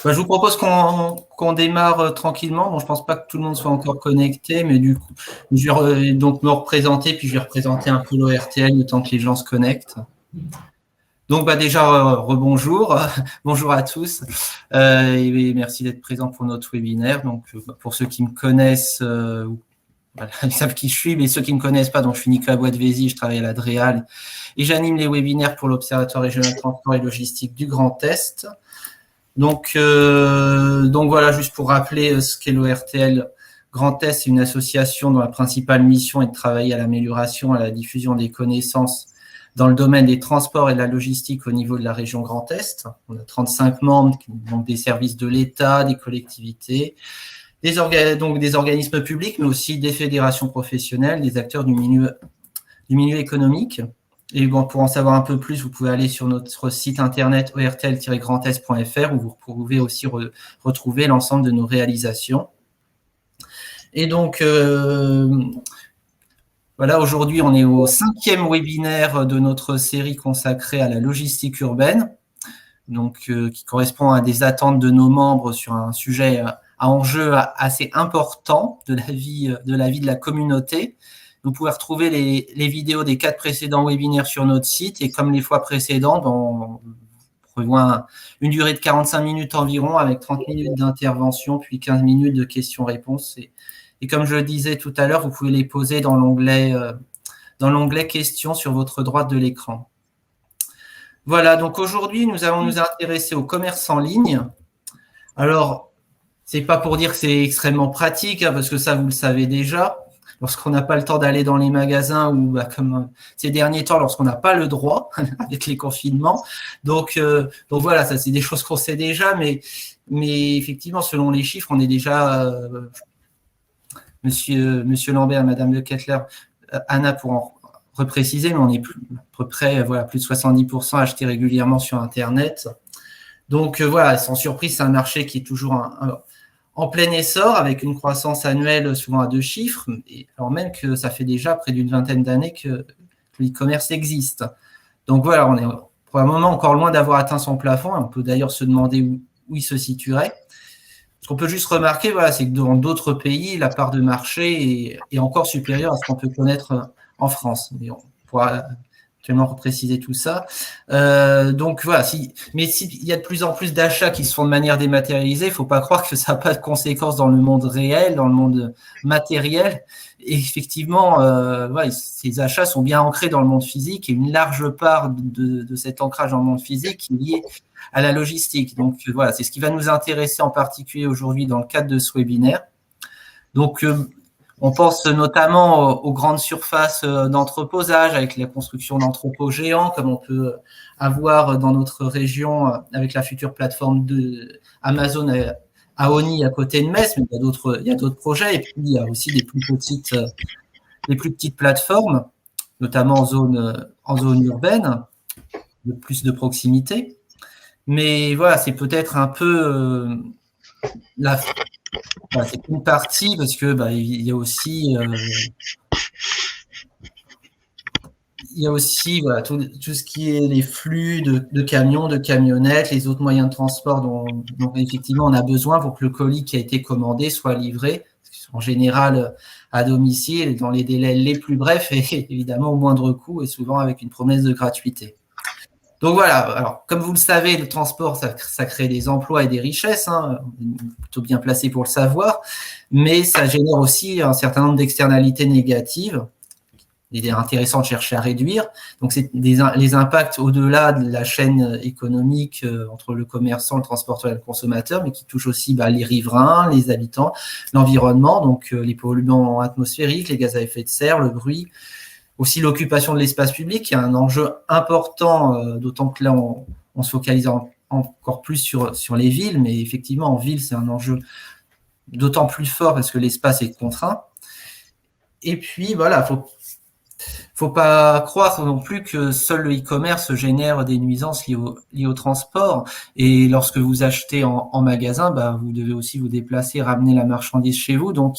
Je vous propose qu'on démarre tranquillement. Bon, je ne pense pas que tout le monde soit encore connecté, mais du coup, je vais donc me représenter, puis je vais représenter un peu l'ORTL le temps que les gens se connectent. Donc déjà, rebonjour, bonjour à tous, et merci d'être présents pour notre webinaire. Donc pour ceux qui me connaissent, voilà, ils savent qui je suis, mais ceux qui ne me connaissent pas, donc je suis Nicolas Boitvézy, je travaille à la DREAL et j'anime les webinaires pour l'Observatoire régional de transport et logistique du Grand Est. Donc voilà, juste pour rappeler ce qu'est l'ORTL Grand Est, c'est une association dont la principale mission est de travailler à l'amélioration, à la diffusion des connaissances dans le domaine des transports et de la logistique au niveau de la région Grand Est. On a 35 membres, donc des services de l'État, des collectivités, des organismes publics, mais aussi des fédérations professionnelles, des acteurs du milieu économique. Et bon, pour en savoir un peu plus, vous pouvez aller sur notre site internet ortl-grandest.fr où vous pouvez aussi retrouver l'ensemble de nos réalisations. Et donc, voilà, aujourd'hui, on est au 5e webinaire de notre série consacrée à la logistique urbaine, donc qui correspond à des attentes de nos membres sur un sujet à enjeu assez important de la vie de la communauté. Vous pouvez retrouver les vidéos des 4 précédents webinaires sur notre site, et comme les fois précédentes, on prévoit une durée de 45 minutes environ, avec 30 minutes d'intervention, puis 15 minutes de questions-réponses. Et comme je le disais tout à l'heure, vous pouvez les poser dans l'onglet questions sur votre droite de l'écran. Voilà, donc aujourd'hui, nous allons nous intéresser au commerce en ligne. Alors, c'est pas pour dire que c'est extrêmement pratique, parce que ça, vous le savez déjà. Lorsqu'on n'a pas le temps d'aller dans les magasins ou comme ces derniers temps, lorsqu'on n'a pas le droit avec les confinements. Donc voilà, ça c'est des choses qu'on sait déjà, mais effectivement, selon les chiffres, on est déjà, Monsieur Lambert, Madame De Kettler, Anna pour en repréciser, mais on est à peu près plus de 70% achetés régulièrement sur Internet. Donc voilà, sans surprise, c'est un marché qui est toujours en plein essor, avec une croissance annuelle souvent à 2 chiffres, alors même que ça fait déjà près d'une vingtaine d'années que l'e-commerce existe. Donc voilà, on est pour un moment encore loin d'avoir atteint son plafond, et on peut d'ailleurs se demander où il se situerait. Ce qu'on peut juste remarquer, c'est que dans d'autres pays, la part de marché est encore supérieure à ce qu'on peut connaître en France. Mais on pourra actuellement repréciser tout ça. Donc voilà, mais s'il y a de plus en plus d'achats qui se font de manière dématérialisée, il ne faut pas croire que ça n'a pas de conséquences dans le monde réel, dans le monde matériel. Et effectivement, ces achats sont bien ancrés dans le monde physique, et une large part de cet ancrage dans le monde physique est liée à la logistique. Donc voilà, c'est ce qui va nous intéresser en particulier aujourd'hui dans le cadre de ce webinaire. Donc on pense notamment aux grandes surfaces d'entreposage, avec la construction d'entrepôts géants, comme on peut avoir dans notre région avec la future plateforme de Amazon à Osny, à côté de Metz, mais il y a d'autres projets. Et puis il y a aussi des plus petites plateformes, notamment en zone urbaine, de plus de proximité. Mais voilà, c'est peut-être un peu c'est une partie, parce que il y a aussi tout ce qui est les flux de camions, de camionnettes, les autres moyens de transport dont effectivement on a besoin pour que le colis qui a été commandé soit livré, en général à domicile, dans les délais les plus brefs et évidemment au moindre coût, et souvent avec une promesse de gratuité. Donc voilà, alors comme vous le savez, le transport, ça crée des emplois et des richesses, plutôt bien placé pour le savoir, mais ça génère aussi un certain nombre d'externalités négatives. Il est intéressant de chercher à réduire. Donc c'est les impacts au-delà de la chaîne économique entre le commerçant, le transporteur et le consommateur, mais qui touchent aussi les riverains, les habitants, l'environnement, donc les polluants atmosphériques, les gaz à effet de serre, le bruit. Aussi l'occupation de l'espace public, qui est un enjeu important, d'autant que là, on se focalise encore plus sur les villes, mais effectivement, en ville, c'est un enjeu d'autant plus fort parce que l'espace est contraint. Et puis, voilà, faut pas croire non plus que seul le e-commerce génère des nuisances liées au transport. Et lorsque vous achetez en magasin, vous devez aussi vous déplacer, ramener la marchandise chez vous. Donc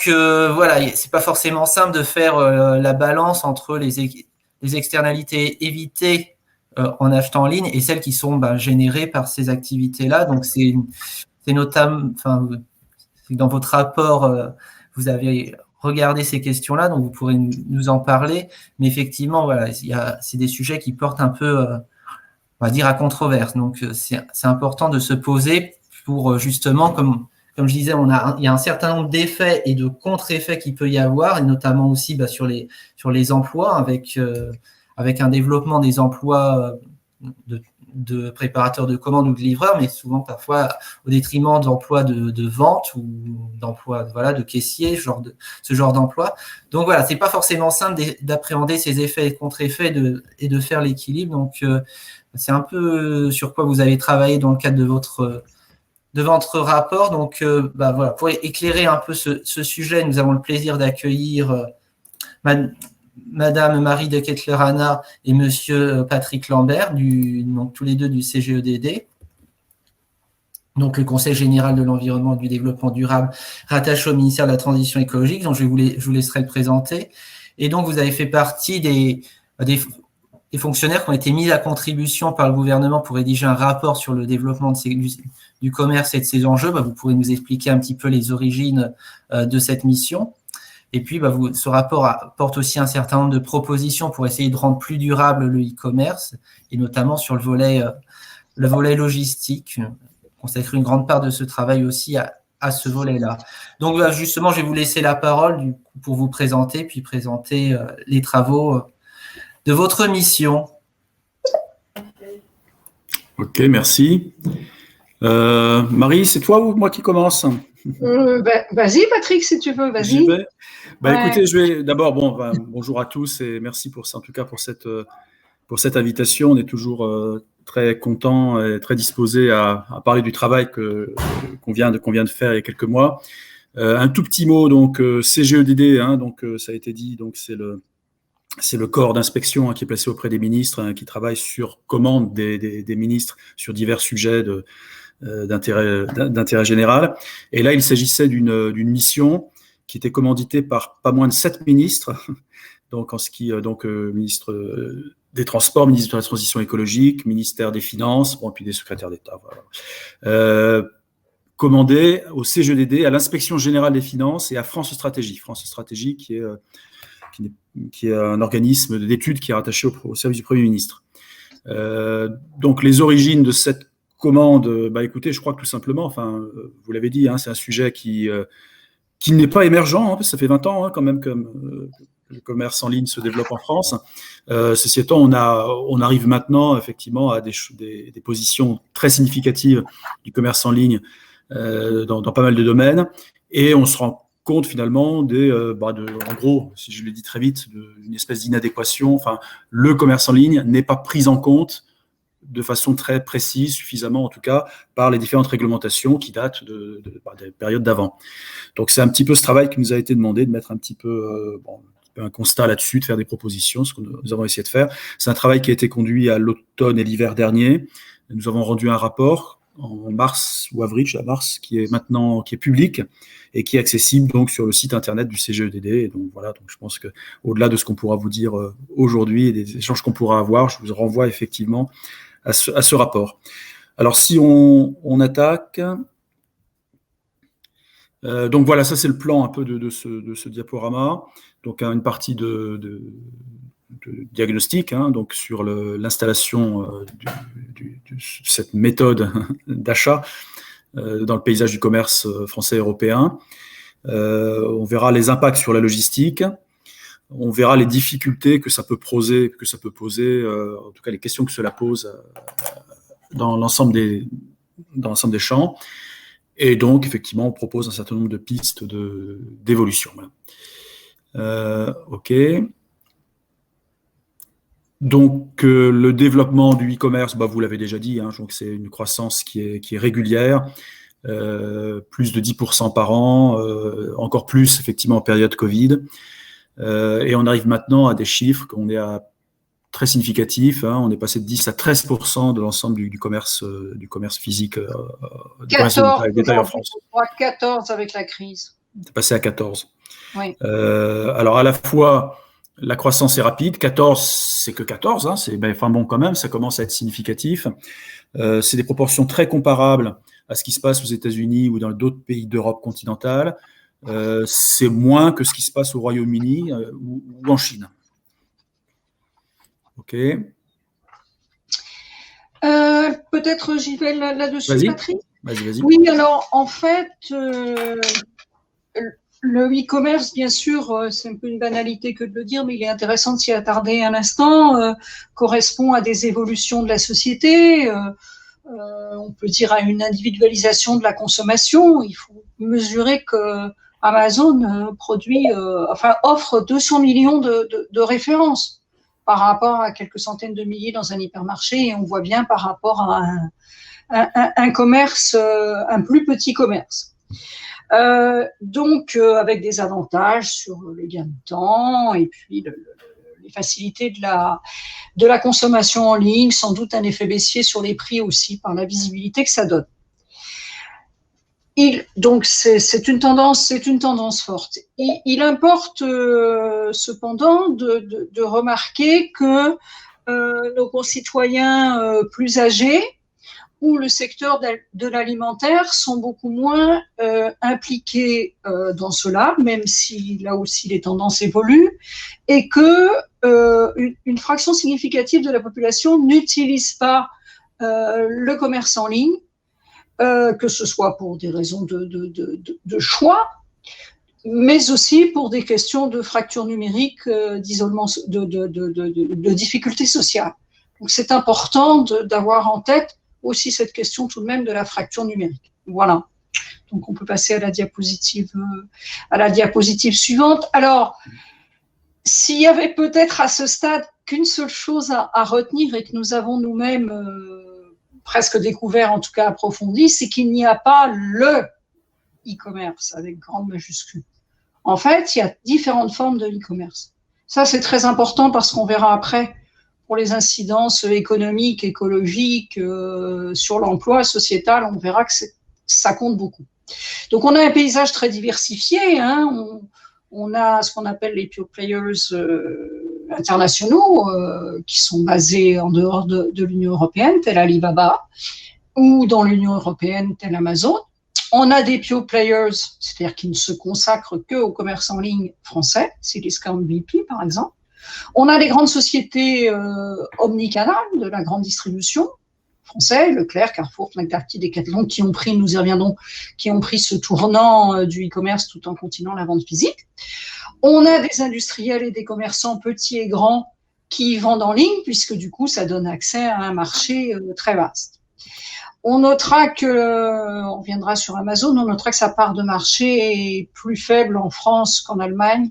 voilà, c'est pas forcément simple de faire la balance entre les externalités évitées en achetant en ligne et celles qui sont générées par ces activités-là. Donc, c'est notamment, dans votre rapport, vous avez regardé ces questions-là, donc vous pourrez nous en parler. Mais effectivement, voilà, c'est des sujets qui portent un peu, on va dire, à controverse. Donc, c'est important de se poser pour justement, comme je disais, il y a un certain nombre d'effets et de contre-effets qu'il peut y avoir, et notamment aussi sur les emplois, avec un développement des emplois de préparateurs de commandes ou de livreurs, mais souvent parfois au détriment d'emplois de vente ou d'emplois de caissier, ce genre d'emploi. Donc voilà, c'est pas forcément simple d'appréhender ces effets et contre-effets et de faire l'équilibre. Donc c'est un peu sur quoi vous avez travaillé dans le cadre de votre rapport. Donc voilà, pour éclairer un peu ce sujet, nous avons le plaisir d'accueillir Madame Marie de Kettler-Hanna et Monsieur Patrick Lambert, donc tous les deux du CGEDD, donc le Conseil général de l'environnement et du développement durable, rattaché au ministère de la Transition écologique, donc je vous laisserai le présenter. Et donc, vous avez fait partie des fonctionnaires qui ont été mis à contribution par le gouvernement pour rédiger un rapport sur le développement du commerce et de ses enjeux. Vous pourrez nous expliquer un petit peu les origines de cette mission. Et puis, ce rapport apporte aussi un certain nombre de propositions pour essayer de rendre plus durable le e-commerce, et notamment sur le volet logistique, consacrer une grande part de ce travail aussi à ce volet-là. Donc, justement, je vais vous laisser la parole pour vous présenter, puis présenter les travaux de votre mission. Ok, merci. Marie, c'est toi ou moi qui commence? Vas-y, Patrick, si tu veux, vas-y. Écoutez, je vais d'abord, bonjour à tous et merci en tout cas pour cette invitation. On est toujours très content et très disposé à parler du travail qu'on vient de faire il y a quelques mois. Un tout petit mot, donc CGEDD, donc ça a été dit, donc c'est le corps d'inspection qui est placé auprès des ministres, qui travaille sur commande des ministres sur divers sujets d'intérêt général. Et là, il s'agissait d'une mission qui était commanditée par pas moins de 7 ministres, donc ministre des Transports, ministre de la Transition écologique, ministère des Finances, et puis des secrétaires d'État. Voilà. Commandée au CGEDD, à l'Inspection générale des finances et à France Stratégie. France Stratégie qui est un organisme d'études qui est rattaché au service du Premier ministre. Donc les origines de cette commande, écoutez, je crois que tout simplement, vous l'avez dit, c'est un sujet qui n'est pas émergent, parce que ça fait 20 ans quand même que le commerce en ligne se développe en France. Ceci étant, on arrive maintenant effectivement à des positions très significatives du commerce en ligne dans pas mal de domaines, et on se rend compte finalement en gros, si je le dis très vite, d'une espèce d'inadéquation. Le commerce en ligne n'est pas pris en compte de façon très précise, suffisamment en tout cas, par les différentes réglementations qui datent des périodes d'avant. Donc c'est un petit peu ce travail qui nous a été demandé, de mettre un petit peu un constat là-dessus, de faire des propositions, ce que nous avons essayé de faire. C'est un travail qui a été conduit à l'automne et l'hiver dernier. Nous avons rendu un rapport en mars ou avril, qui est public et qui est accessible donc sur le site internet du CGEDD. Et donc voilà, donc je pense que au-delà de ce qu'on pourra vous dire aujourd'hui et des échanges qu'on pourra avoir, je vous renvoie effectivement à ce rapport. Alors si on attaque, donc voilà, ça c'est le plan un peu de ce diaporama. Donc une partie de diagnostic, donc sur l'installation de cette méthode d'achat dans le paysage du commerce français et européen. On verra les impacts sur la logistique. On verra les difficultés que ça peut poser, en tout cas les questions que cela pose dans l'ensemble des champs. Et donc, effectivement, on propose un certain nombre de pistes d'évolution. Voilà. OK. Donc, le développement du e-commerce, vous l'avez déjà dit, donc c'est une croissance qui est régulière, plus de 10% par an, encore plus effectivement en période Covid. Et on arrive maintenant à des chiffres qu'on est à très significatifs. On est passé de 10 à 13% de l'ensemble du commerce physique. 14 détail en France. 14 avec la crise. C'est passé à 14. Oui. Alors à la fois, La croissance est rapide, 14, c'est que 14, hein, enfin bon quand même, ça commence à être significatif. C'est des proportions très comparables à ce qui se passe aux États-Unis ou dans d'autres pays d'Europe continentale. C'est moins que ce qui se passe au Royaume-Uni ou en Chine. Ok. Peut-être j'y vais là-dessus, Vas-y. Patrick. Vas-y. Oui, alors en fait, le e-commerce, bien sûr, c'est un peu une banalité que de le dire, mais il est intéressant de s'y attarder un instant, correspond à des évolutions de la société, on peut dire à une individualisation de la consommation. Il faut mesurer que Amazon offre 200 millions de références par rapport à quelques centaines de milliers dans un hypermarché, et on voit bien par rapport à un commerce, un plus petit commerce. Donc, avec des avantages sur les gains de temps et puis les facilités de la consommation en ligne, sans doute un effet baissier sur les prix aussi par la visibilité que ça donne. Donc, c'est une tendance forte. Il importe cependant de remarquer que nos concitoyens plus âgés ou le secteur de l'alimentaire sont beaucoup moins impliqués dans cela, même si là aussi les tendances évoluent, et que une fraction significative de la population n'utilise pas le commerce en ligne, que ce soit pour des raisons de choix, mais aussi pour des questions de fracture numérique, d'isolement, de difficultés sociales. Donc c'est important d'avoir en tête aussi cette question tout de même de la fracture numérique. Voilà. Donc on peut passer à la diapositive suivante. Alors, s'il y avait peut-être à ce stade qu'une seule chose à retenir et que nous avons nous-mêmes presque découvert, en tout cas approfondi, c'est qu'il n'y a pas le e-commerce avec grande majuscule. En fait, il y a différentes formes de e-commerce. Ça, c'est très important parce qu'on verra après pour les incidences économiques, écologiques, sur l'emploi sociétal, on verra que ça compte beaucoup. Donc, on a un paysage très diversifié. Hein. On a ce qu'on appelle les pure players internationaux qui sont basés en dehors de l'Union européenne, tel Alibaba, ou dans l'Union européenne, tel Amazon. On a des pure players, c'est-à-dire qui ne se consacrent qu'au commerce en ligne français, Cdiscount BP par exemple. On a les grandes sociétés omnicanales de la grande distribution français, Leclerc, Carrefour, Fnac Darty, Decathlon, qui ont pris, nous y reviendrons, qui ont pris ce tournant du e-commerce tout en continuant la vente physique. On a des industriels et des commerçants petits et grands qui vendent en ligne, puisque du coup, ça donne accès à un marché très vaste. On notera on viendra sur Amazon, on notera que sa part de marché est plus faible en France qu'en Allemagne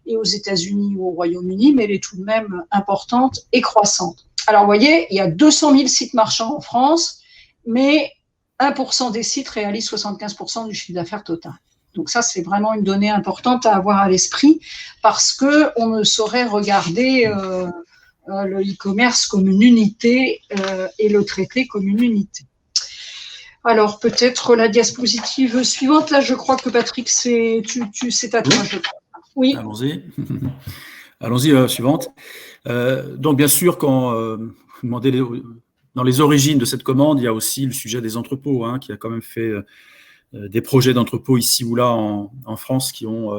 et aux États-Unis ou au Royaume-Uni, mais elle est tout de même importante et croissante. Alors, vous voyez, il y a 200 000 sites marchands en France, mais 1% des sites réalisent 75% du chiffre d'affaires total. Donc ça, c'est vraiment une donnée importante à avoir à l'esprit parce qu'on ne saurait regarder le e-commerce comme une unité et le traiter comme une unité. Alors, peut-être la diapositive suivante. Là, je crois que Patrick, c'est à toi. Oui. Allons-y, suivante. Donc, bien sûr, quand vous demandez dans les origines de cette commande, il y a aussi le sujet des entrepôts, hein, qui a quand même fait des projets d'entrepôts ici ou là en France qui ont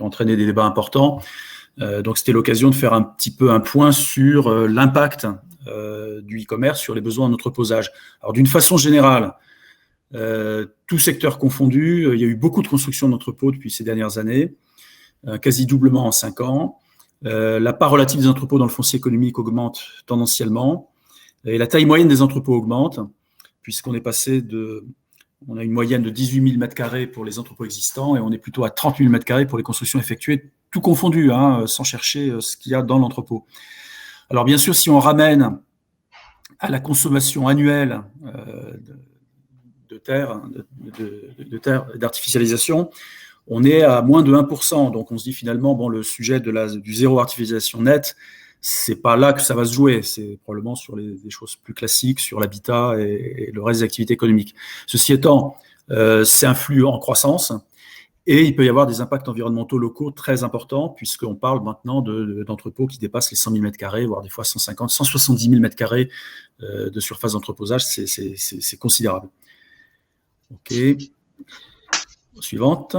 entraîné des débats importants. Donc, c'était l'occasion de faire un petit peu un point sur l'impact du e-commerce sur les besoins en entreposage. Alors, d'une façon générale, tout secteur confondu, il y a eu beaucoup de construction d'entrepôts depuis ces dernières années, quasi doublement en 5 ans. La part relative des entrepôts dans le foncier économique augmente tendanciellement et la taille moyenne des entrepôts augmente puisqu'on est passé on a une moyenne de 18 000 m² pour les entrepôts existants et on est plutôt à 30 000 m² pour les constructions effectuées, tout confondu, hein, sans chercher ce qu'il y a dans l'entrepôt. Alors bien sûr, si on ramène à la consommation annuelle de terre, d'artificialisation, on est à moins de 1%. Donc on se dit finalement, bon, le sujet du zéro artificialisation net, c'est pas là que ça va se jouer. C'est probablement sur des choses plus classiques, sur l'habitat et le reste des activités économiques. Ceci étant, c'est un flux en croissance Et il peut y avoir des impacts environnementaux locaux très importants, puisqu'on parle maintenant d'entrepôts qui dépassent les 100 000 m², voire des fois 150, 170 000 m² de surface d'entreposage. C'est considérable. OK. Suivante.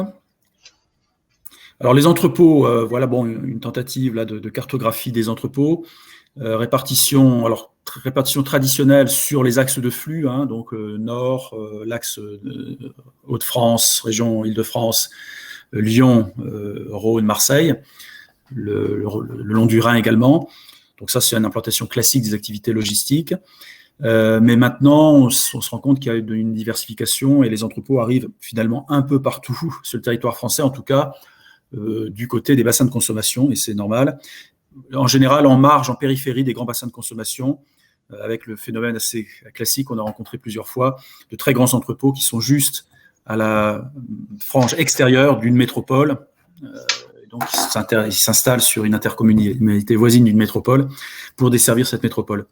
Alors les entrepôts, voilà, bon, une tentative là de cartographie des entrepôts. Répartition traditionnelle sur les axes de flux, hein, donc nord, l'axe Hauts-de-France, région Île-de-France, Lyon, Rhône, Marseille, le long du Rhin également. Donc ça, c'est une implantation classique des activités logistiques. Mais maintenant, on se rend compte qu'il y a une diversification et les entrepôts arrivent finalement un peu partout sur le territoire français, en tout cas du côté des bassins de consommation, et c'est normal. En général, en marge, en périphérie des grands bassins de consommation, avec le phénomène assez classique, on a rencontré plusieurs fois, de très grands entrepôts qui sont juste à la frange extérieure d'une métropole. Donc, ils s'installent sur une intercommunalité voisine d'une métropole pour desservir cette métropole.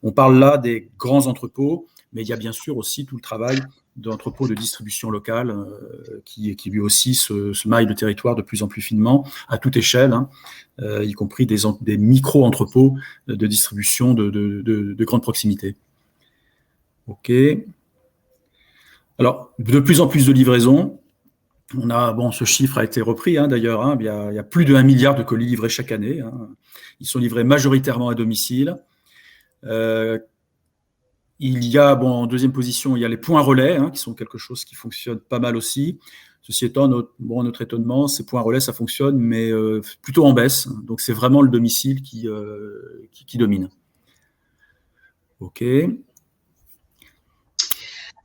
On parle là des grands entrepôts, mais il y a bien sûr aussi tout le travail d'entrepôts de distribution locale qui lui aussi se maille le territoire de plus en plus finement, à toute échelle, hein, y compris des micro-entrepôts de distribution de grande proximité. OK. Alors, de plus en plus de livraisons. Ce chiffre a été repris, hein, d'ailleurs. Hein, il y a plus de 1 milliard de colis livrés chaque année. Hein. Ils sont livrés majoritairement à domicile. Il y a, en deuxième position, il y a les points relais, hein, qui sont quelque chose qui fonctionne pas mal aussi. Ceci étant, notre étonnement, ces points relais, ça fonctionne, mais plutôt en baisse. Donc, c'est vraiment le domicile qui domine. OK.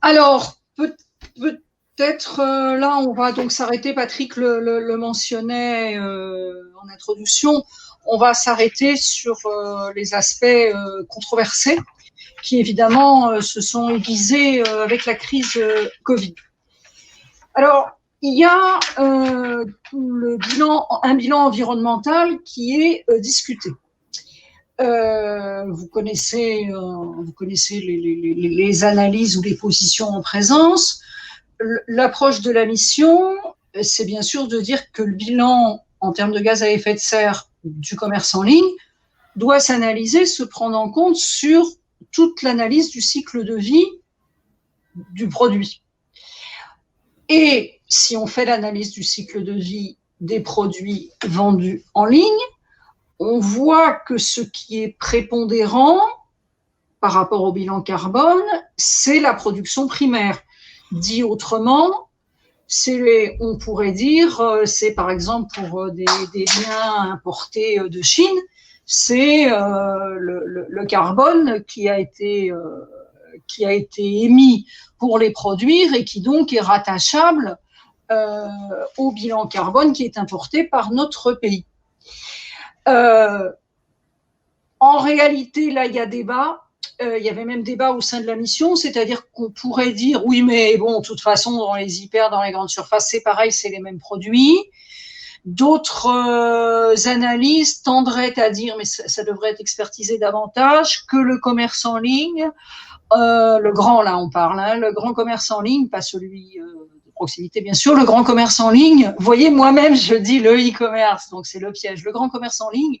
Alors, peut-être là, on va donc s'arrêter. Patrick le mentionnait en introduction. On va s'arrêter sur les aspects controversés qui, évidemment, se sont aiguisés avec la crise Covid. Alors, il y a un bilan environnemental qui est discuté. Vous connaissez les analyses ou les positions en présence. L'approche de la mission, c'est bien sûr de dire que le bilan en termes de gaz à effet de serre du commerce en ligne doit s'analyser, se prendre en compte sur toute l'analyse du cycle de vie du produit. Et si on fait l'analyse du cycle de vie des produits vendus en ligne, on voit que ce qui est prépondérant par rapport au bilan carbone, c'est la production primaire. Dit autrement, on pourrait dire, c'est par exemple pour des biens importés de Chine, c'est le carbone qui a été émis pour les produire et qui donc est rattachable au bilan carbone qui est importé par notre pays. En réalité, là, il y a débat. Il y avait même débat au sein de la mission, c'est-à-dire qu'on pourrait dire oui, mais bon, de toute façon, dans les hyper, dans les grandes surfaces, c'est pareil, c'est les mêmes produits. D'autres analyses tendraient à dire, mais ça devrait être expertisé davantage, que le commerce en ligne, le grand, là on parle, hein, le grand commerce en ligne, pas celui de proximité bien sûr, le grand commerce en ligne, vous voyez, moi-même je dis le e-commerce, donc c'est le piège, le grand commerce en ligne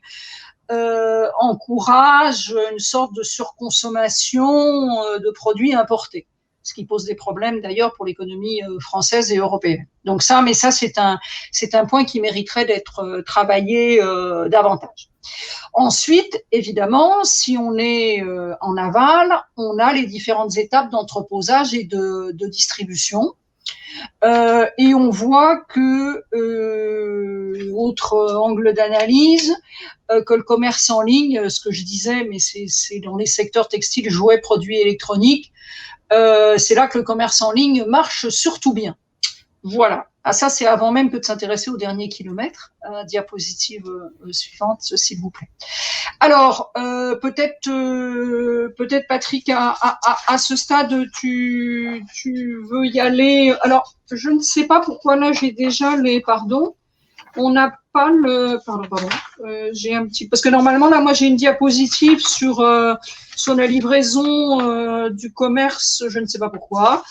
encourage une sorte de surconsommation de produits importés, ce qui pose des problèmes d'ailleurs pour l'économie française et européenne. Donc ça, mais ça c'est un point qui mériterait d'être travaillé davantage. Ensuite, évidemment, si on est en aval, on a les différentes étapes d'entreposage et de distribution. Et on voit que, autre angle d'analyse, que le commerce en ligne, ce que je disais, mais c'est dans les secteurs textiles, jouets, produits électroniques, c'est là que le commerce en ligne marche surtout bien. Voilà. Ah, ça, c'est avant même que de s'intéresser au dernier kilomètre. Diapositive suivante, s'il vous plaît. Alors, peut-être Patrick, à ce stade, tu veux y aller. Alors, je ne sais pas pourquoi là, j'ai déjà les, pardon. on n'a pas le. Pardon. J'ai un petit. Parce que normalement, là, moi, j'ai une diapositive sur la livraison du commerce, je ne sais pas pourquoi.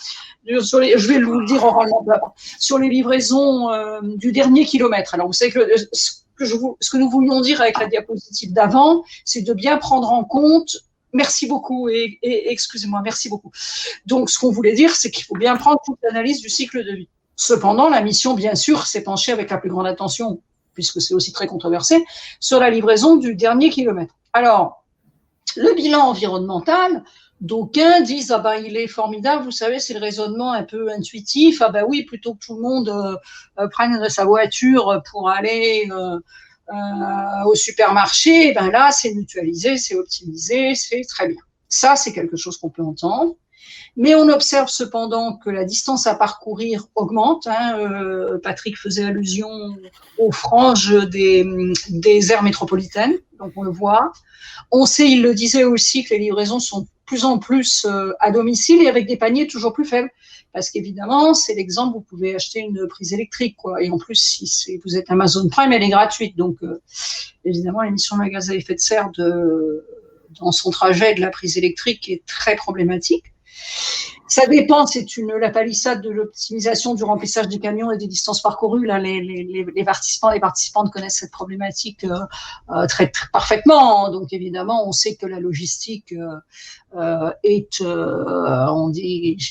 Je vais vous le dire oralement, sur les livraisons du dernier kilomètre. Alors, vous savez que ce que nous voulions dire avec la diapositive d'avant, c'est de bien prendre en compte. Merci beaucoup et excusez-moi, merci beaucoup. Donc, ce qu'on voulait dire, c'est qu'il faut bien prendre toute l'analyse du cycle de vie. Cependant, la mission, bien sûr, s'est penchée avec la plus grande attention, puisque c'est aussi très controversé, sur la livraison du dernier kilomètre. Alors, le bilan environnemental, d'aucuns disent ah ben il est formidable, vous savez, c'est le raisonnement un peu intuitif. Ah ben oui, plutôt que tout le monde prenne sa voiture pour aller au supermarché, ben là c'est mutualisé, c'est optimisé, c'est très bien. Ça c'est quelque chose qu'on peut entendre. Mais on observe cependant que la distance à parcourir augmente. Patrick faisait allusion aux franges des aires métropolitaines, donc on le voit. On sait, il le disait aussi, que les livraisons sont de plus en plus à domicile et avec des paniers toujours plus faibles. Parce qu'évidemment, c'est l'exemple, vous pouvez acheter une prise électrique, quoi. Et en plus, si vous êtes Amazon Prime, elle est gratuite. Donc, évidemment, l'émission de gaz à effet de serre dans son trajet de la prise électrique est très problématique. Ça dépend, c'est la palissade de l'optimisation du remplissage des camions et des distances parcourues. Là, les participantes connaissent cette problématique très, très parfaitement. Donc, évidemment, on sait que la logistique j'ai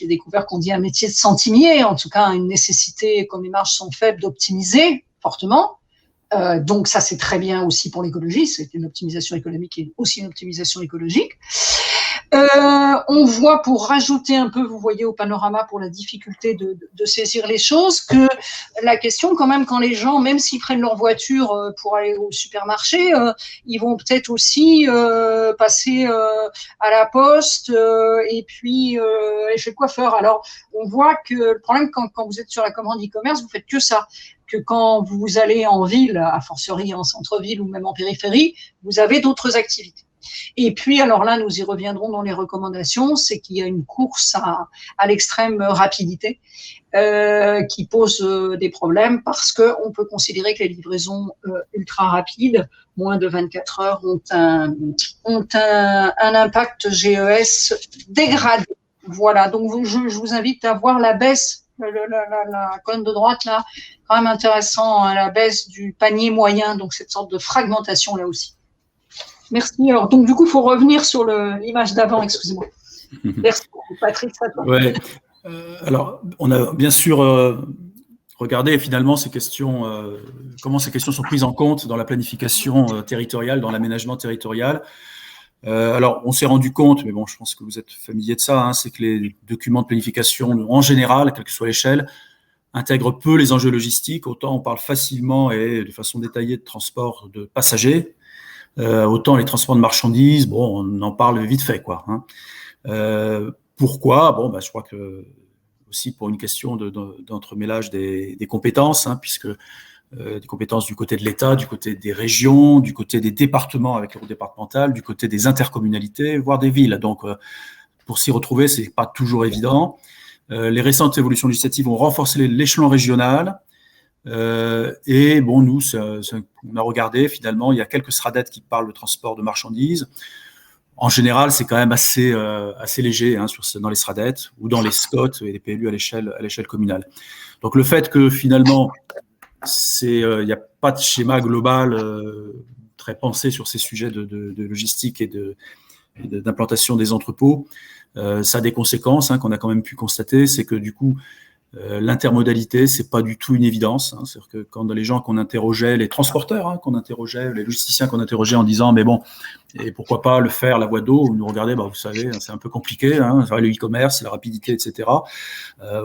découvert qu'on dit un métier de centimier, en tout cas une nécessité, comme les marges sont faibles, d'optimiser fortement. Donc, ça, c'est très bien aussi pour l'écologie. C'est une optimisation économique et aussi une optimisation écologique. On voit, pour rajouter un peu, vous voyez au panorama, pour la difficulté de saisir les choses, que la question quand même, quand les gens, même s'ils prennent leur voiture pour aller au supermarché, ils vont peut-être aussi passer à la poste et puis chez le coiffeur. Alors, on voit que le problème, quand vous êtes sur la commande e-commerce, vous faites que ça. Que quand vous allez en ville, a fortiori en centre-ville ou même en périphérie, vous avez d'autres activités. Et puis, alors là, nous y reviendrons dans les recommandations, c'est qu'il y a une course à l'extrême rapidité qui pose des problèmes parce qu'on peut considérer que les livraisons ultra rapides, moins de 24 heures, ont un impact GES dégradé. Voilà, donc je vous invite à voir la baisse, la colonne de droite là, quand même intéressant, hein, la baisse du panier moyen, donc cette sorte de fragmentation là aussi. Merci. Alors, donc, du coup, il faut revenir sur l'image d'avant, excusez-moi. Merci, Patrick. Ouais. Alors, on a bien sûr regardé finalement ces questions, comment ces questions sont prises en compte dans la planification territoriale, dans l'aménagement territorial. Alors, on s'est rendu compte, mais bon, je pense que vous êtes familier de ça, hein, c'est que les documents de planification, en général, quelle que soit l'échelle, intègrent peu les enjeux logistiques. Autant on parle facilement et de façon détaillée de transport de passagers, autant les transports de marchandises, bon, on en parle vite fait, quoi. Hein. Pourquoi ? Bon, je crois que aussi pour une question d'entremêlage des compétences, hein, puisque des compétences du côté de l'État, du côté des régions, du côté des départements avec les routes départementales, du côté des intercommunalités, voire des villes. Donc, pour s'y retrouver, c'est pas toujours évident. Les récentes évolutions législatives ont renforcé l'échelon régional. Et bon, nous, on a regardé, finalement, il y a quelques SRADET qui parlent de transport de marchandises. En général, c'est quand même assez léger, hein, dans les SRADET ou dans les SCOT et les PLU à l'échelle communale. Donc, le fait que finalement, il n'y a pas de schéma global très pensé sur ces sujets de logistique et d'implantation des entrepôts, ça a des conséquences, hein, qu'on a quand même pu constater. C'est que du coup, l'intermodalité, c'est pas du tout une évidence. Hein. C'est-à-dire que quand les gens qu'on interrogeait, les transporteurs qu'on interrogeait, les logisticiens qu'on interrogeait en disant mais bon, et pourquoi pas le faire la voie d'eau, vous nous regardez, vous savez, c'est un peu compliqué, hein, le e-commerce, la rapidité, etc.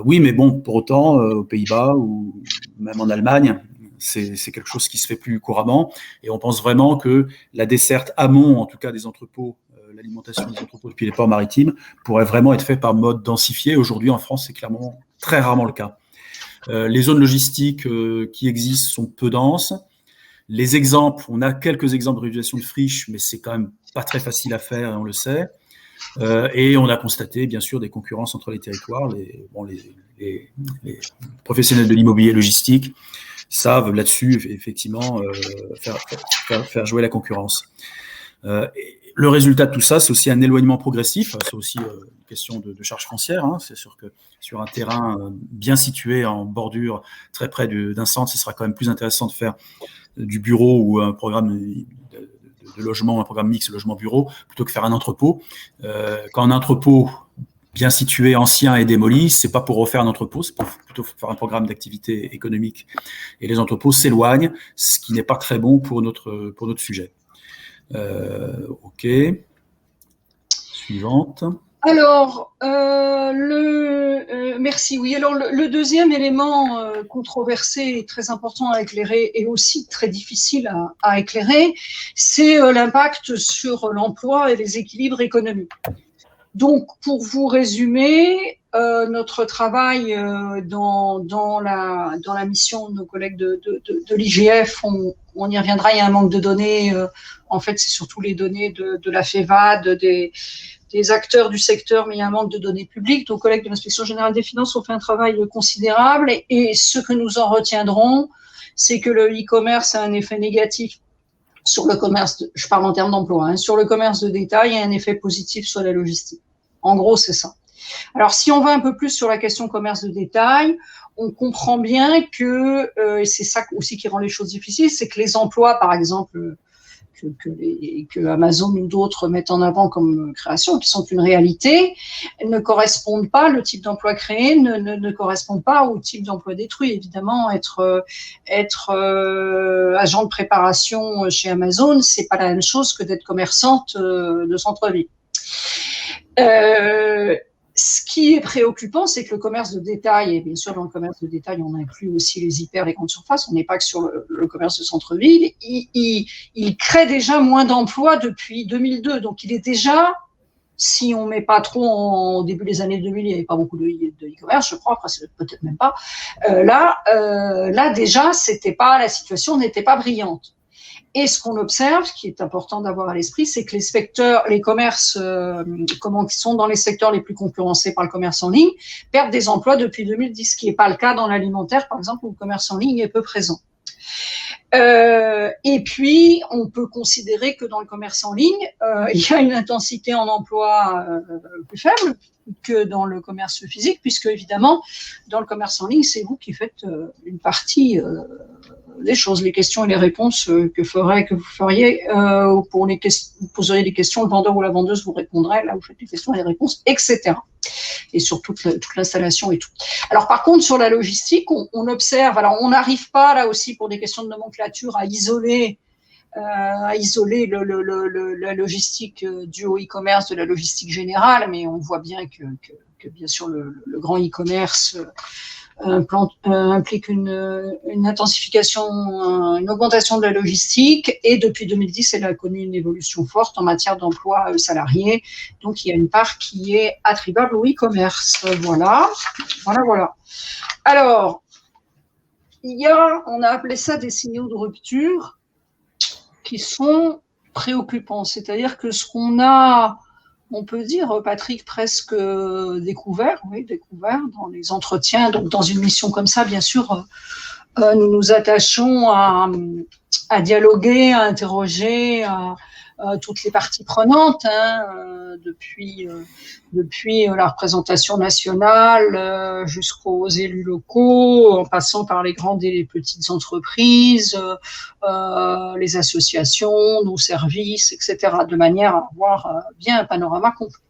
Oui, mais bon, pour autant, aux Pays-Bas ou même en Allemagne, c'est quelque chose qui se fait plus couramment. Et on pense vraiment que la desserte amont, en tout cas des entrepôts, l'alimentation des entrepôts depuis les ports maritimes, pourrait vraiment être faite par mode densifié. Aujourd'hui, en France, c'est clairement très rarement le cas. Les zones logistiques qui existent sont peu denses. Les exemples, on a quelques exemples de réutilisation de friches, mais c'est quand même pas très facile à faire, on le sait. Et on a constaté, bien sûr, des concurrences entre les territoires. Les professionnels de l'immobilier logistique savent là-dessus effectivement faire jouer la concurrence. Le résultat de tout ça, c'est aussi un éloignement progressif, c'est aussi une question de charge foncière. Hein. C'est sûr que sur un terrain bien situé en bordure, très près d'un centre, ce sera quand même plus intéressant de faire du bureau ou un programme de logement, un programme mixte logement-bureau, plutôt que faire un entrepôt. Quand un entrepôt bien situé, ancien et démoli, c'est pas pour refaire un entrepôt, c'est pour plutôt faire un programme d'activité économique. Et les entrepôts s'éloignent, ce qui n'est pas très bon pour notre sujet. Ok. Suivante. Alors, merci. Oui, alors le deuxième élément controversé et très important à éclairer et aussi très difficile à éclairer, c'est l'impact sur l'emploi et les équilibres économiques. Donc, pour vous résumer, notre travail dans la mission de nos collègues de l'IGF, on y reviendra, il y a un manque de données. En fait, c'est surtout les données de la FEVAD, des acteurs du secteur, mais il y a un manque de données publiques. Nos collègues de l'Inspection générale des finances ont fait un travail considérable et ce que nous en retiendrons, c'est que le e-commerce a un effet négatif sur le commerce, je parle en termes d'emploi, sur le commerce de détail et un effet positif sur la logistique. En gros, c'est ça. Alors, si on va un peu plus sur la question commerce de détail, on comprend bien que, et c'est ça aussi qui rend les choses difficiles, c'est que les emplois, par exemple, que Amazon ou d'autres mettent en avant comme création, qui sont une réalité, ne correspondent pas, le type d'emploi créé ne correspond pas au type d'emploi détruit. Évidemment, être agent de préparation chez Amazon, c'est pas la même chose que d'être commerçante de centre-ville. Ce qui est préoccupant, c'est que le commerce de détail, et bien sûr dans le commerce de détail, on inclut aussi les hyper, les grandes surfaces, on n'est pas que sur le commerce de centre-ville, il crée déjà moins d'emplois depuis 2002. Donc il est déjà, si on ne met pas trop au début des années 2000, il n'y avait pas beaucoup de e-commerce, je crois, après peut-être même pas. Là déjà, la situation n'était pas brillante. Et ce qu'on observe, ce qui est important d'avoir à l'esprit, c'est que les commerces qui sont dans les secteurs les plus concurrencés par le commerce en ligne, perdent des emplois depuis 2010, ce qui n'est pas le cas dans l'alimentaire, par exemple, où le commerce en ligne est peu présent. Et puis, on peut considérer que dans le commerce en ligne, il y a une intensité en emploi plus faible que dans le commerce physique, puisque évidemment, dans le commerce en ligne, c'est vous qui faites une partie des choses, les questions et les réponses que vous feriez vous poseriez des questions, le vendeur ou la vendeuse vous répondrait, là vous faites les questions et les réponses, etc. Et sur toute l'installation et tout. Alors par contre, sur la logistique, on observe, alors on n'arrive pas là aussi pour des questions de nomenclature à isoler la logistique du haut e-commerce de la logistique générale, mais on voit bien que bien sûr le grand e-commerce implique une intensification, une augmentation de la logistique, et depuis 2010, elle a connu une évolution forte en matière d'emploi salarié. Donc, il y a une part qui est attribuable au e-commerce. Voilà. Alors, on a appelé ça des signaux de rupture qui sont préoccupants. C'est-à-dire que ce qu'on a, on peut dire, Patrick, presque découvert dans les entretiens. Donc, dans une mission comme ça, bien sûr, nous nous attachons à dialoguer, à interroger toutes les parties prenantes, depuis la représentation nationale jusqu'aux élus locaux, en passant par les grandes et les petites entreprises, les associations, nos services, etc., de manière à avoir bien un panorama complet.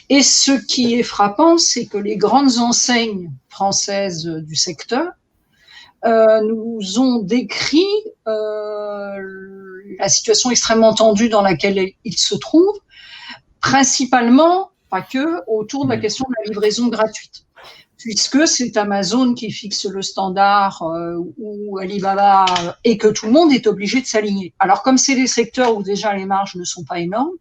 Et ce qui est frappant, c'est que les grandes enseignes françaises du secteur nous ont décrit la situation extrêmement tendue dans laquelle ils se trouvent, principalement, pas que, autour de la question de la livraison gratuite. Puisque c'est Amazon qui fixe le standard ou Alibaba, et que tout le monde est obligé de s'aligner. Alors, comme c'est des secteurs où déjà les marges ne sont pas énormes,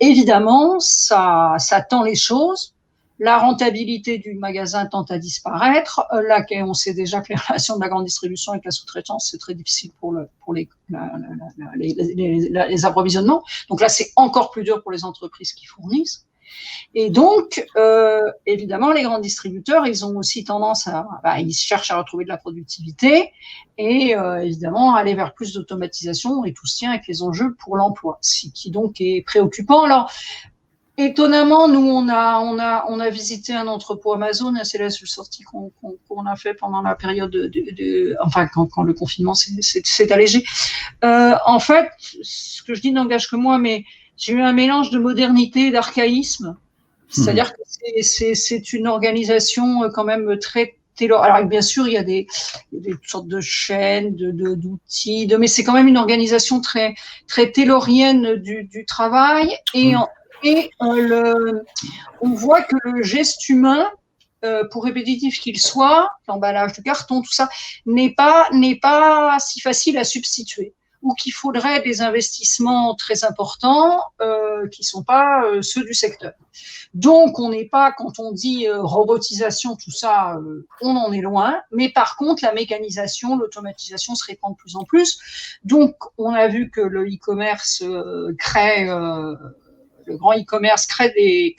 évidemment, ça tend les choses. La rentabilité du magasin tend à disparaître. Là, on sait déjà que les relations de la grande distribution avec la sous-traitance, c'est très difficile pour les approvisionnements. Donc là, c'est encore plus dur pour les entreprises qui fournissent. Et donc, évidemment, les grands distributeurs, ils ont aussi tendance ils cherchent à retrouver de la productivité et évidemment aller vers plus d'automatisation, et tout se tient avec les enjeux pour l'emploi, ce qui donc est préoccupant. Alors, étonnamment, nous, on a visité un entrepôt Amazon, c'est la seule sortie qu'on a fait pendant la période quand le confinement s'est allégé. En fait, ce que je dis n'engage que moi, mais j'ai eu un mélange de modernité et d'archaïsme. C'est-à-dire que c'est une organisation quand même très alors bien sûr, il y a des sortes de chaînes, d'outils, mais c'est quand même une organisation très très taylorienne du travail, et on voit que le geste humain, pour répétitif qu'il soit, l'emballage de carton, tout ça, n'est pas si facile à substituer, ou qu'il faudrait des investissements très importants qui ne sont pas ceux du secteur. Donc, on n'est pas, quand on dit robotisation, tout ça, on en est loin, mais par contre, la mécanisation, l'automatisation se répand de plus en plus. Donc, on a vu que le e-commerce le grand e-commerce crée des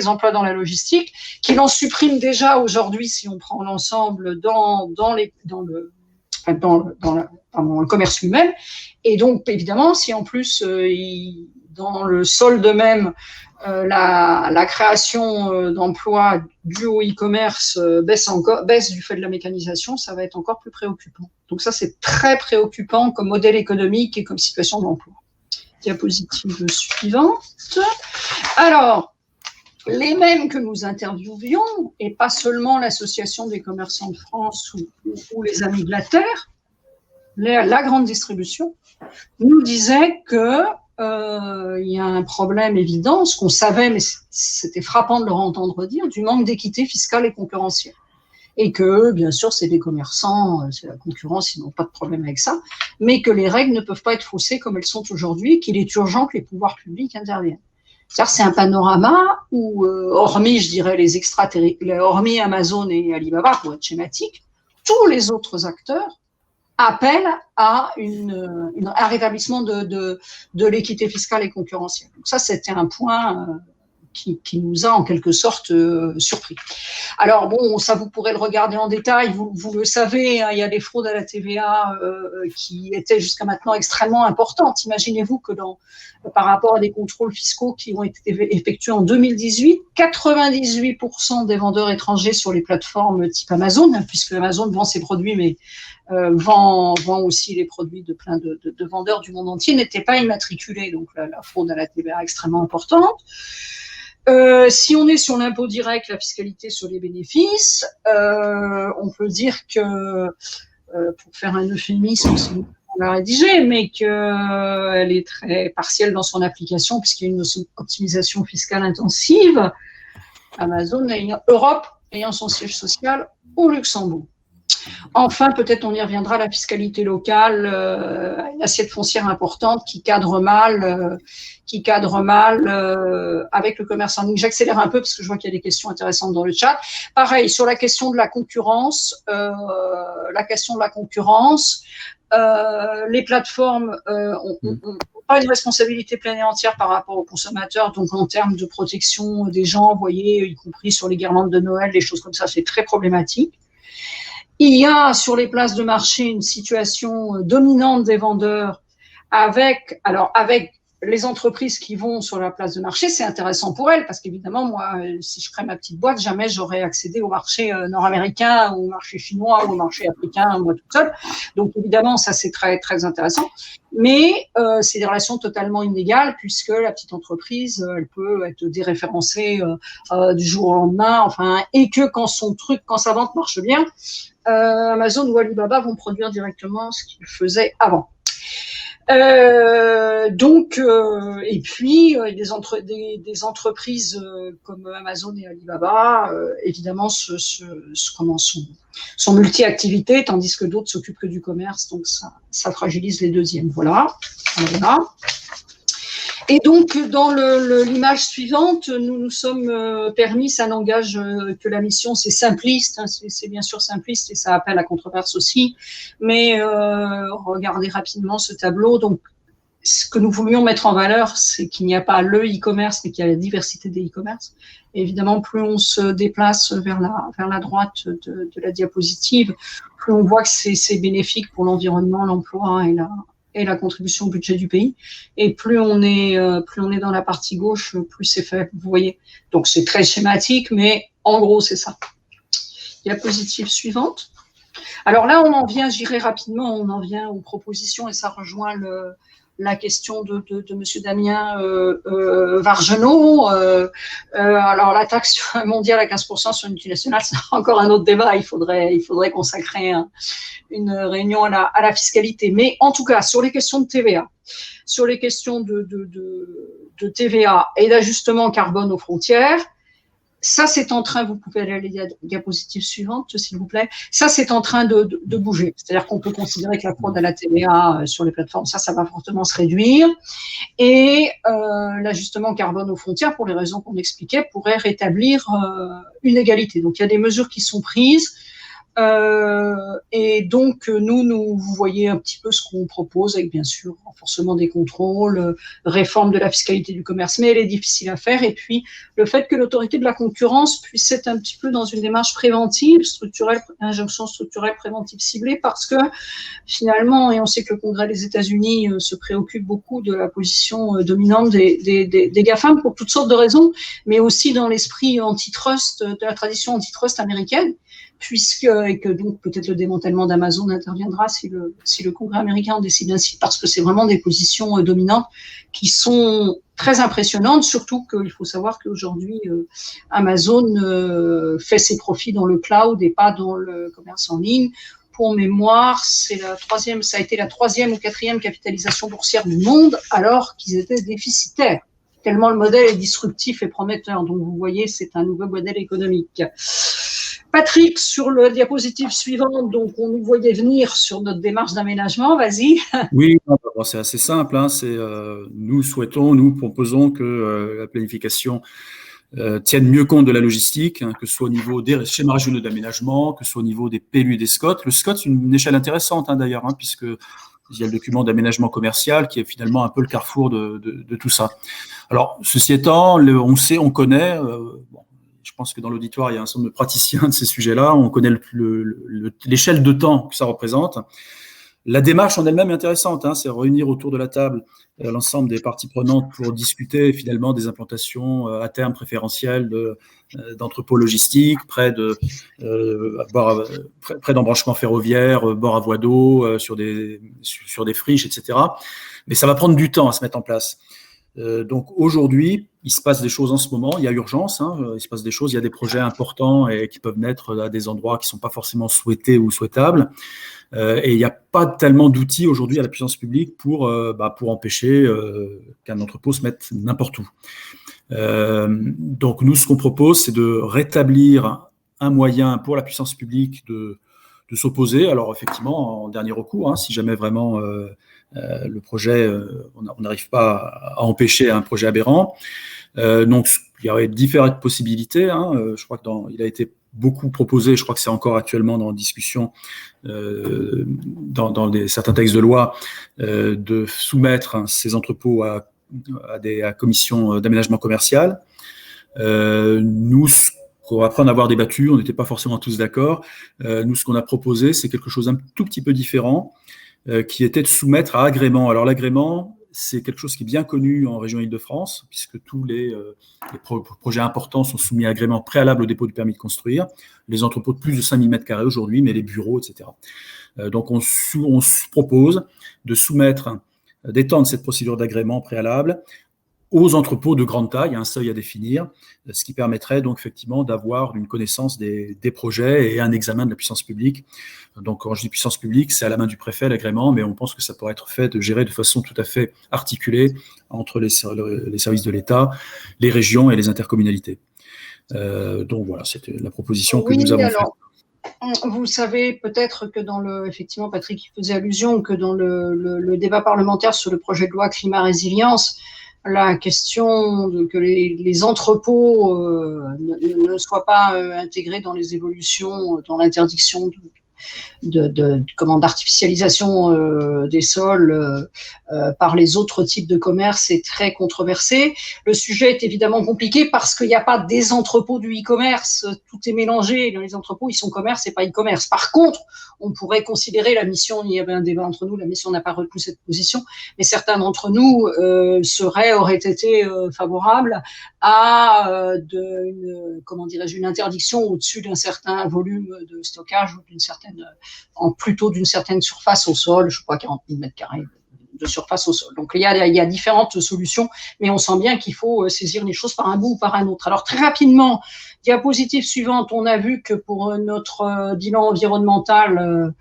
emplois dans la logistique, qu'il en supprime déjà aujourd'hui, si on prend l'ensemble, dans le commerce lui-même. Et donc, évidemment, si en plus, dans le solde même, la création d'emplois dus au e-commerce baisse du fait de la mécanisation, ça va être encore plus préoccupant. Donc ça, c'est très préoccupant comme modèle économique et comme situation d'emploi. Diapositive suivante. Alors, les mêmes que nous interviewions, et pas seulement l'Association des commerçants de France ou les Amis de la Terre, la grande distribution, nous disaient que il y a un problème évident, ce qu'on savait, mais c'était frappant de leur entendre dire, du manque d'équité fiscale et concurrentielle. Et que, bien sûr, c'est des commerçants, c'est la concurrence, ils n'ont pas de problème avec ça, mais que les règles ne peuvent pas être faussées comme elles sont aujourd'hui, et qu'il est urgent que les pouvoirs publics interviennent. C'est-à-dire, c'est un panorama où, hormis, je dirais, hormis Amazon et Alibaba, pour être schématique, tous les autres acteurs appellent à un rétablissement de l'équité fiscale et concurrentielle. Donc ça, c'était un point qui nous a en quelque sorte surpris. Alors bon, ça vous pourrez le regarder en détail, vous le savez, hein, il y a des fraudes à la TVA qui étaient jusqu'à maintenant extrêmement importantes. Imaginez-vous que par rapport à des contrôles fiscaux qui ont été effectués en 2018, 98% des vendeurs étrangers sur les plateformes type Amazon, hein, puisque Amazon vend ses produits, mais vend aussi les produits de plein de vendeurs du monde entier, n'étaient pas immatriculés. Donc la fraude à la TVA est extrêmement importante. Si on est sur l'impôt direct, la fiscalité sur les bénéfices, on peut dire que, pour faire un euphémisme, on l'a rédigé, mais qu'elle est très partielle dans son application, puisqu'il y a une optimisation fiscale intensive. Amazon, Europe ayant son siège social au Luxembourg. Enfin, peut-être on y reviendra, la fiscalité locale, une assiette foncière importante qui cadre mal avec le commerce en ligne. J'accélère un peu parce que je vois qu'il y a des questions intéressantes dans le chat. Pareil, sur la question de la concurrence, les plateformes ont pas une responsabilité pleine et entière par rapport aux consommateurs, donc en termes de protection des gens, vous voyez, y compris sur les guirlandes de Noël, des choses comme ça, c'est très problématique. Il y a sur les places de marché une situation dominante des vendeurs avec les entreprises qui vont sur la place de marché. C'est intéressant pour elles parce qu'évidemment, moi, si je crée ma petite boîte, jamais j'aurais accédé au marché nord-américain, au marché chinois ou au marché africain, moi toute seule. Donc évidemment, ça c'est très très intéressant. Mais c'est des relations totalement inégales puisque la petite entreprise, elle peut être déréférencée du jour au lendemain. Enfin, et que quand sa vente marche bien, Amazon ou Alibaba vont produire directement ce qu'ils faisaient avant. Et puis des entreprises comme Amazon et Alibaba, évidemment, sont multi-activités, tandis que d'autres s'occupent que du commerce, donc ça fragilise les deuxièmes. Voilà. Et donc, dans l'image suivante, nous sommes permis, ça n'engage que la mission, c'est simpliste, hein, c'est bien sûr simpliste et ça appelle à controverse aussi, mais regardez rapidement ce tableau. Donc, ce que nous voulions mettre en valeur, c'est qu'il n'y a pas le e-commerce, mais qu'il y a la diversité des e-commerce. Et évidemment, plus on se déplace vers la droite de la diapositive, plus on voit que c'est bénéfique pour l'environnement, l'emploi et la contribution au budget du pays. Et plus on est dans la partie gauche, plus c'est fait. Vous voyez. Donc c'est très schématique, mais en gros c'est ça. Diapositive suivante. Alors là, on en vient, j'irai rapidement, on en vient aux propositions et ça rejoint la question de Monsieur Damien Vargenot. Alors la taxe mondiale à 15% sur une multinationale, c'est encore un autre débat. Il faudrait consacrer une réunion à la fiscalité. Mais en tout cas, sur les questions de TVA, sur les questions de TVA et d'ajustement carbone aux frontières, ça, c'est en train, vous pouvez aller à la diapositive suivante, s'il vous plaît. Ça, c'est en train de bouger. C'est-à-dire qu'on peut considérer que la fraude à la TVA sur les plateformes, ça va fortement se réduire. Et l'ajustement carbone aux frontières, pour les raisons qu'on expliquait, pourrait rétablir une égalité. Donc, il y a des mesures qui sont prises. Et donc, vous voyez un petit peu ce qu'on propose avec, bien sûr, renforcement des contrôles, réforme de la fiscalité du commerce, mais elle est difficile à faire. Et puis, le fait que l'autorité de la concurrence puisse être un petit peu dans une démarche préventive, structurelle, injonction structurelle préventive ciblée, parce que finalement, et on sait que le Congrès des États-Unis se préoccupe beaucoup de la position dominante des GAFAM pour toutes sortes de raisons, mais aussi dans l'esprit antitrust, de la tradition antitrust américaine, et que donc peut-être le démantèlement d'Amazon interviendra si le Congrès américain en décide ainsi, parce que c'est vraiment des positions dominantes qui sont très impressionnantes, surtout qu'il faut savoir qu'aujourd'hui Amazon fait ses profits dans le cloud et pas dans le commerce en ligne. Pour mémoire, ça a été la 3e ou 4e capitalisation boursière du monde, alors qu'ils étaient déficitaires. Tellement le modèle est disruptif et prometteur. Donc vous voyez, c'est un nouveau modèle économique. Patrick, sur la diapositive suivante, donc on nous voyait venir sur notre démarche d'aménagement, vas-y. Oui, c'est assez simple. Nous proposons que la planification tienne mieux compte de la logistique, que ce soit au niveau des schémas régionaux d'aménagement, que ce soit au niveau des PLU et des SCOT. Le SCOT, c'est une échelle intéressante d'ailleurs, puisque il y a le document d'aménagement commercial qui est finalement un peu le carrefour de tout ça. Alors, ceci étant, on connaît. Je pense que dans l'auditoire, il y a un certain nombre de praticiens de ces sujets-là. On connaît l'échelle de temps que ça représente. La démarche en elle-même est intéressante. C'est réunir autour de la table l'ensemble des parties prenantes pour discuter finalement des implantations à terme préférentielles d'entrepôts logistiques, près d'embranchements ferroviaires, bord à voie d'eau, sur des friches, etc. Mais ça va prendre du temps à se mettre en place. Donc aujourd'hui, il se passe des choses en ce moment, il y a urgence, il se passe des choses, il y a des projets importants et qui peuvent naître à des endroits qui ne sont pas forcément souhaités ou souhaitables. Et il n'y a pas tellement d'outils aujourd'hui à la puissance publique pour empêcher qu'un entrepôt se mette n'importe où. Donc nous, ce qu'on propose, c'est de rétablir un moyen pour la puissance publique de s'opposer. Alors effectivement, en dernier recours, si jamais vraiment le projet, on n'arrive pas à empêcher un projet aberrant. Donc il y aurait différentes possibilités. Je crois qu'il a été beaucoup proposé, je crois que c'est encore actuellement dans discussion dans certains textes de loi, de soumettre ces entrepôts à commission d'aménagement commercial. Nous, après en avoir débattu, on n'était pas forcément tous d'accord. Nous, ce qu'on a proposé, c'est quelque chose un tout petit peu différent, qui était de soumettre à agrément. Alors l'agrément, c'est quelque chose qui est bien connu en région Île-de-France, puisque tous les projets importants sont soumis à agrément préalable au dépôt du permis de construire. Les entrepôts de plus de 5000 m² aujourd'hui, mais les bureaux, etc. Donc on propose de d'étendre cette procédure d'agrément préalable aux entrepôts de grande taille, un seuil à définir, ce qui permettrait donc effectivement d'avoir une connaissance des projets et un examen de la puissance publique. Donc quand je dis puissance publique, c'est à la main du préfet l'agrément, mais on pense que ça pourrait être géré de façon tout à fait articulée entre les services de l'État, les régions et les intercommunalités. Donc voilà, c'était la proposition que nous avons faite. Vous savez peut-être que effectivement Patrick faisait allusion, que dans le débat parlementaire sur le projet de loi climat résilience, la question que les entrepôts ne soient pas intégrés dans les évolutions, dans l'interdiction d'artificialisation des sols par les autres types de commerce est très controversé. Le sujet est évidemment compliqué parce qu'il n'y a pas des entrepôts du e-commerce, tout est mélangé. Dans les entrepôts, ils sont commerce et pas e-commerce. Par contre, on pourrait considérer la mission, il y avait un débat entre nous, la mission n'a pas retenu cette position, mais certains d'entre nous auraient été favorables à une interdiction au-dessus d'un certain volume de stockage ou plutôt d'une certaine surface au sol, je crois 40 000 mètres carrés de surface au sol. Donc il y a différentes solutions, mais on sent bien qu'il faut saisir les choses par un bout ou par un autre. Alors très rapidement, diapositive suivante, on a vu que pour notre bilan environnemental,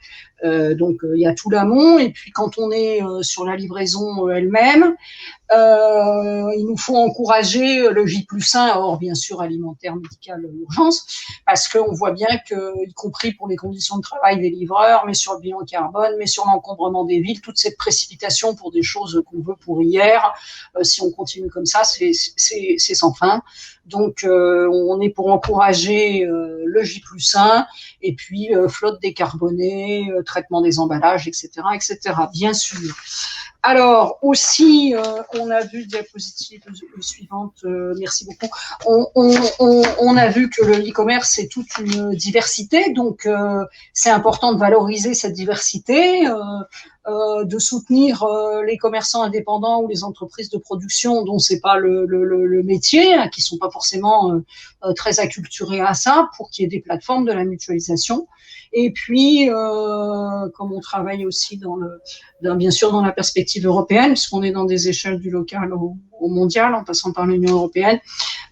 il y a tout l'amont, et puis quand on est sur la livraison elle-même, il nous faut encourager le J+1, hors bien sûr alimentaire, médical, urgence, parce qu'on voit bien que, y compris pour les conditions de travail des livreurs, mais sur le bilan carbone, mais sur l'encombrement des villes, toute cette précipitation pour des choses qu'on veut pour hier, si on continue comme ça, c'est sans fin. Donc on est pour encourager le J+1, et puis flotte décarbonée, traitement des emballages, etc., etc. Bien sûr. Alors aussi, on a vu, diapositive suivante, merci beaucoup, on a vu que le e-commerce c'est toute une diversité, donc c'est important de valoriser cette diversité, de soutenir les commerçants indépendants ou les entreprises de production dont c'est pas le métier, hein, qui sont pas forcément très acculturés à ça, pour qu'il y ait des plateformes de la mutualisation. Et puis, comme on travaille aussi bien sûr dans la perspective européenne, puisqu'on est dans des échelles du local au mondial, en passant par l'Union européenne,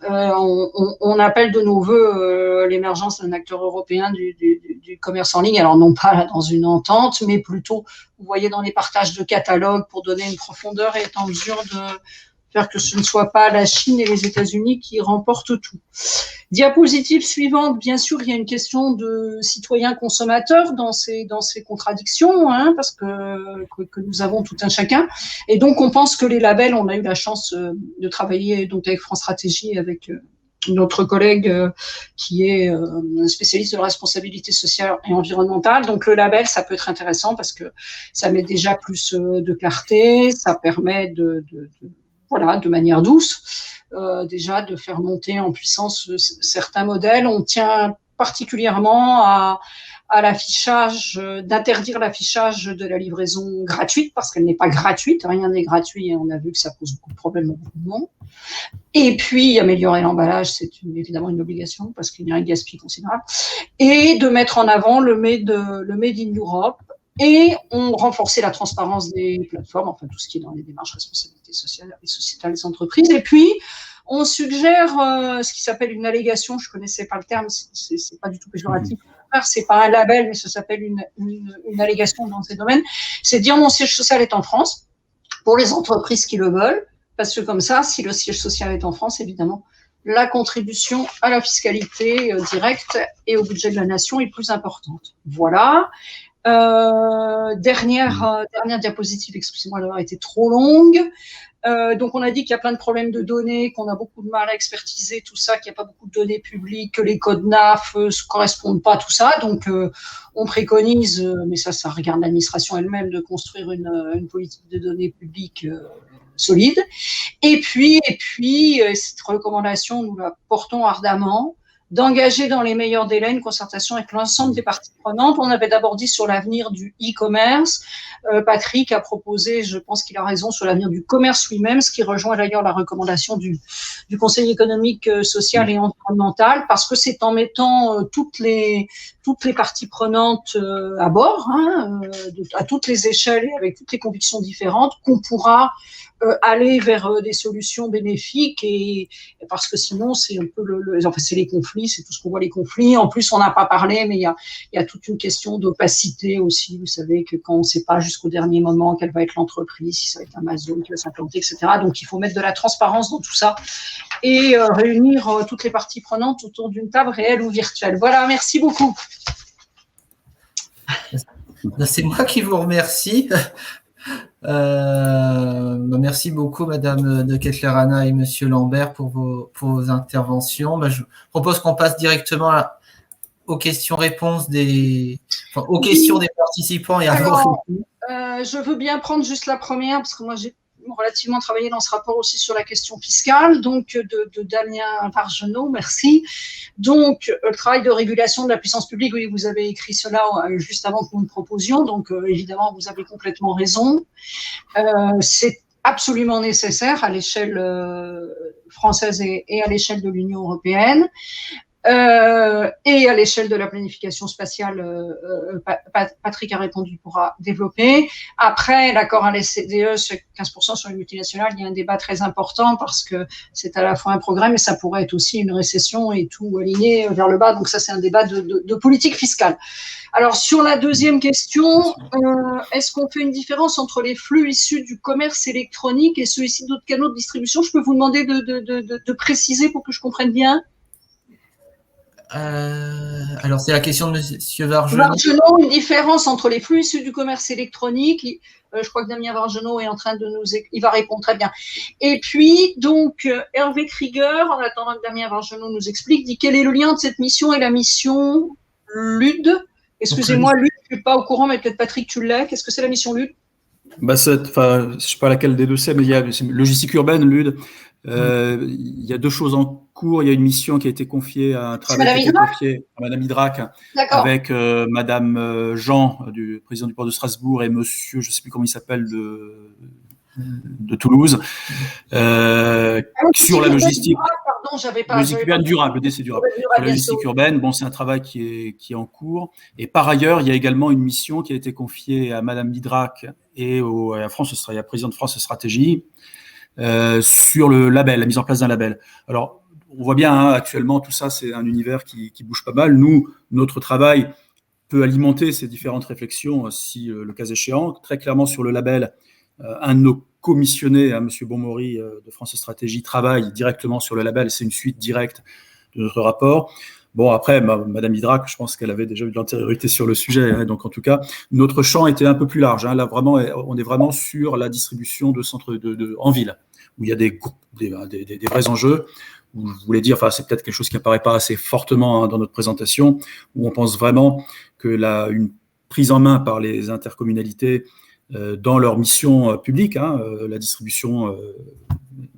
on appelle de nos voeux l'émergence d'un acteur européen du commerce en ligne. Alors non pas dans une entente, mais plutôt, vous voyez, dans les partages de catalogues pour donner une profondeur et être en mesure de faire que ce ne soit pas la Chine et les États-Unis qui remportent tout. Diapositive suivante, bien sûr, il y a une question de citoyens consommateurs dans ces contradictions, hein, parce que nous avons tout un chacun. Et donc, on pense que les labels, on a eu la chance de travailler donc avec France Stratégie, avec notre collègue qui est spécialiste de la responsabilité sociale et environnementale. Donc le label, ça peut être intéressant parce que ça met déjà plus de clarté, ça permet de manière douce, déjà de faire monter en puissance certains modèles. On tient particulièrement à l'affichage, d'interdire l'affichage de la livraison gratuite, parce qu'elle n'est pas gratuite, rien n'est gratuit, et on a vu que ça pose beaucoup de problèmes à beaucoup de monde. Et puis, améliorer l'emballage, c'est évidemment une obligation, parce qu'il y a un gaspillage considérable. Et de mettre en avant le Made in Europe, et on renforçait la transparence des plateformes, enfin tout ce qui est dans les démarches responsabilité sociale et sociétale des entreprises. Et puis, on suggère ce qui s'appelle une allégation. Je connaissais pas le terme, c'est pas du tout péjoratif. C'est pas un label, mais ça s'appelle une allégation dans ces domaines. C'est dire mon siège social est en France pour les entreprises qui le veulent, parce que comme ça, si le siège social est en France, évidemment, la contribution à la fiscalité directe et au budget de la nation est plus importante. Voilà. Dernière diapositive, excusez-moi d'avoir été trop longue. Donc on a dit qu'il y a plein de problèmes de données, qu'on a beaucoup de mal à expertiser tout ça, qu'il n'y a pas beaucoup de données publiques, que les codes NAF ne correspondent pas à tout ça. Donc on préconise, mais ça regarde l'administration elle-même, de construire une politique de données publiques solide. Et puis cette recommandation, nous la portons ardemment, d'engager dans les meilleurs délais une concertation avec l'ensemble des parties prenantes. On avait d'abord dit sur l'avenir du e-commerce. Patrick a proposé, je pense qu'il a raison, sur l'avenir du commerce lui-même, ce qui rejoint d'ailleurs la recommandation du Conseil économique, social et environnemental, parce que c'est en mettant toutes les parties prenantes à bord, hein, à toutes les échelles et avec toutes les convictions différentes, qu'on pourra aller vers des solutions bénéfiques, et parce que sinon c'est un peu c'est les conflits, c'est tout ce qu'on voit, les conflits. En plus, on n'a pas parlé, mais il y a toute une question d'opacité aussi. Vous savez que quand on ne sait pas jusqu'au dernier moment quelle va être l'entreprise, si ça va être Amazon qui va s'implanter, etc. Donc il faut mettre de la transparence dans tout ça et réunir toutes les parties prenantes autour d'une table réelle ou virtuelle. Voilà, merci beaucoup. C'est moi qui vous remercie. Merci beaucoup, Madame de Ketler-Hanna et Monsieur Lambert, pour vos interventions. Je propose qu'on passe directement aux questions-réponses aux questions des participants et à vos réponses. Je veux bien prendre juste la première, parce que moi, j'ai relativement travaillé dans ce rapport aussi sur la question fiscale, donc de Damien Vargenot, merci. Donc, le travail de régulation de la puissance publique, oui, vous avez écrit cela juste avant que nous le proposions, donc évidemment, vous avez complètement raison. C'est absolument nécessaire à l'échelle française et à l'échelle de l'Union européenne. Et à l'échelle de la planification spatiale, Patrick a répondu, pourra développer. Après, l'accord à l'SCDE, c'est 15% sur les multinationales, il y a un débat très important parce que c'est à la fois un progrès, mais ça pourrait être aussi une récession et tout aligné vers le bas. Donc ça, c'est un débat de politique fiscale. Alors, sur la deuxième question, est-ce qu'on fait une différence entre les flux issus du commerce électronique et ceux issus d'autres canaux de distribution? Je peux vous demander de préciser pour que je comprenne bien? Alors, c'est la question de Monsieur Vargenot. Vargenot, une différence entre les flux issus du commerce électronique. Je crois que Damien Vargenot est en train de il va répondre très bien. Et puis, donc, Hervé Krieger, en attendant que Damien Vargenot nous explique, dit quel est le lien de cette mission et la mission LUD? Excusez-moi, LUD, je ne suis pas au courant, mais peut-être Patrick, tu l'es. Qu'est-ce que c'est la mission LUD? Je ne sais pas laquelle des deux c'est, mais il y a logistique urbaine, LUD. Il y a deux choses en cours. Il y a une mission qui a été confiée à un travail qui a été confié à Madame Hydrac avec Madame Jean, du président du port de Strasbourg, et Monsieur, je ne sais plus comment il s'appelle, de Toulouse, sur la logistique. Logistique urbaine durable, le DC durable. Sur la logistique urbaine, bon, c'est un travail qui est en cours. Et par ailleurs, il y a également une mission qui a été confiée à Madame Hydrac et à la présidente de France Stratégie, sur le label, la mise en place d'un label. Alors, on voit bien, hein, actuellement, tout ça, c'est un univers qui bouge pas mal. Nous, notre travail peut alimenter ces différentes réflexions, si le cas échéant. Très clairement, sur le label, un de nos commissionnés, M. Bonmori de France Stratégie, travaille directement sur le label. C'est une suite directe de notre rapport. Bon, après, Madame Hydrac, je pense qu'elle avait déjà eu de l'antériorité sur le sujet. Hein, donc, en tout cas, notre champ était un peu plus large. Hein. Là, vraiment, on est vraiment sur la distribution de centres en ville, où il y a des vrais enjeux. Où je voulais dire, c'est peut-être quelque chose qui n'apparaît pas assez fortement, hein, dans notre présentation, où on pense vraiment que une prise en main par les intercommunalités dans leur mission publique, hein, la distribution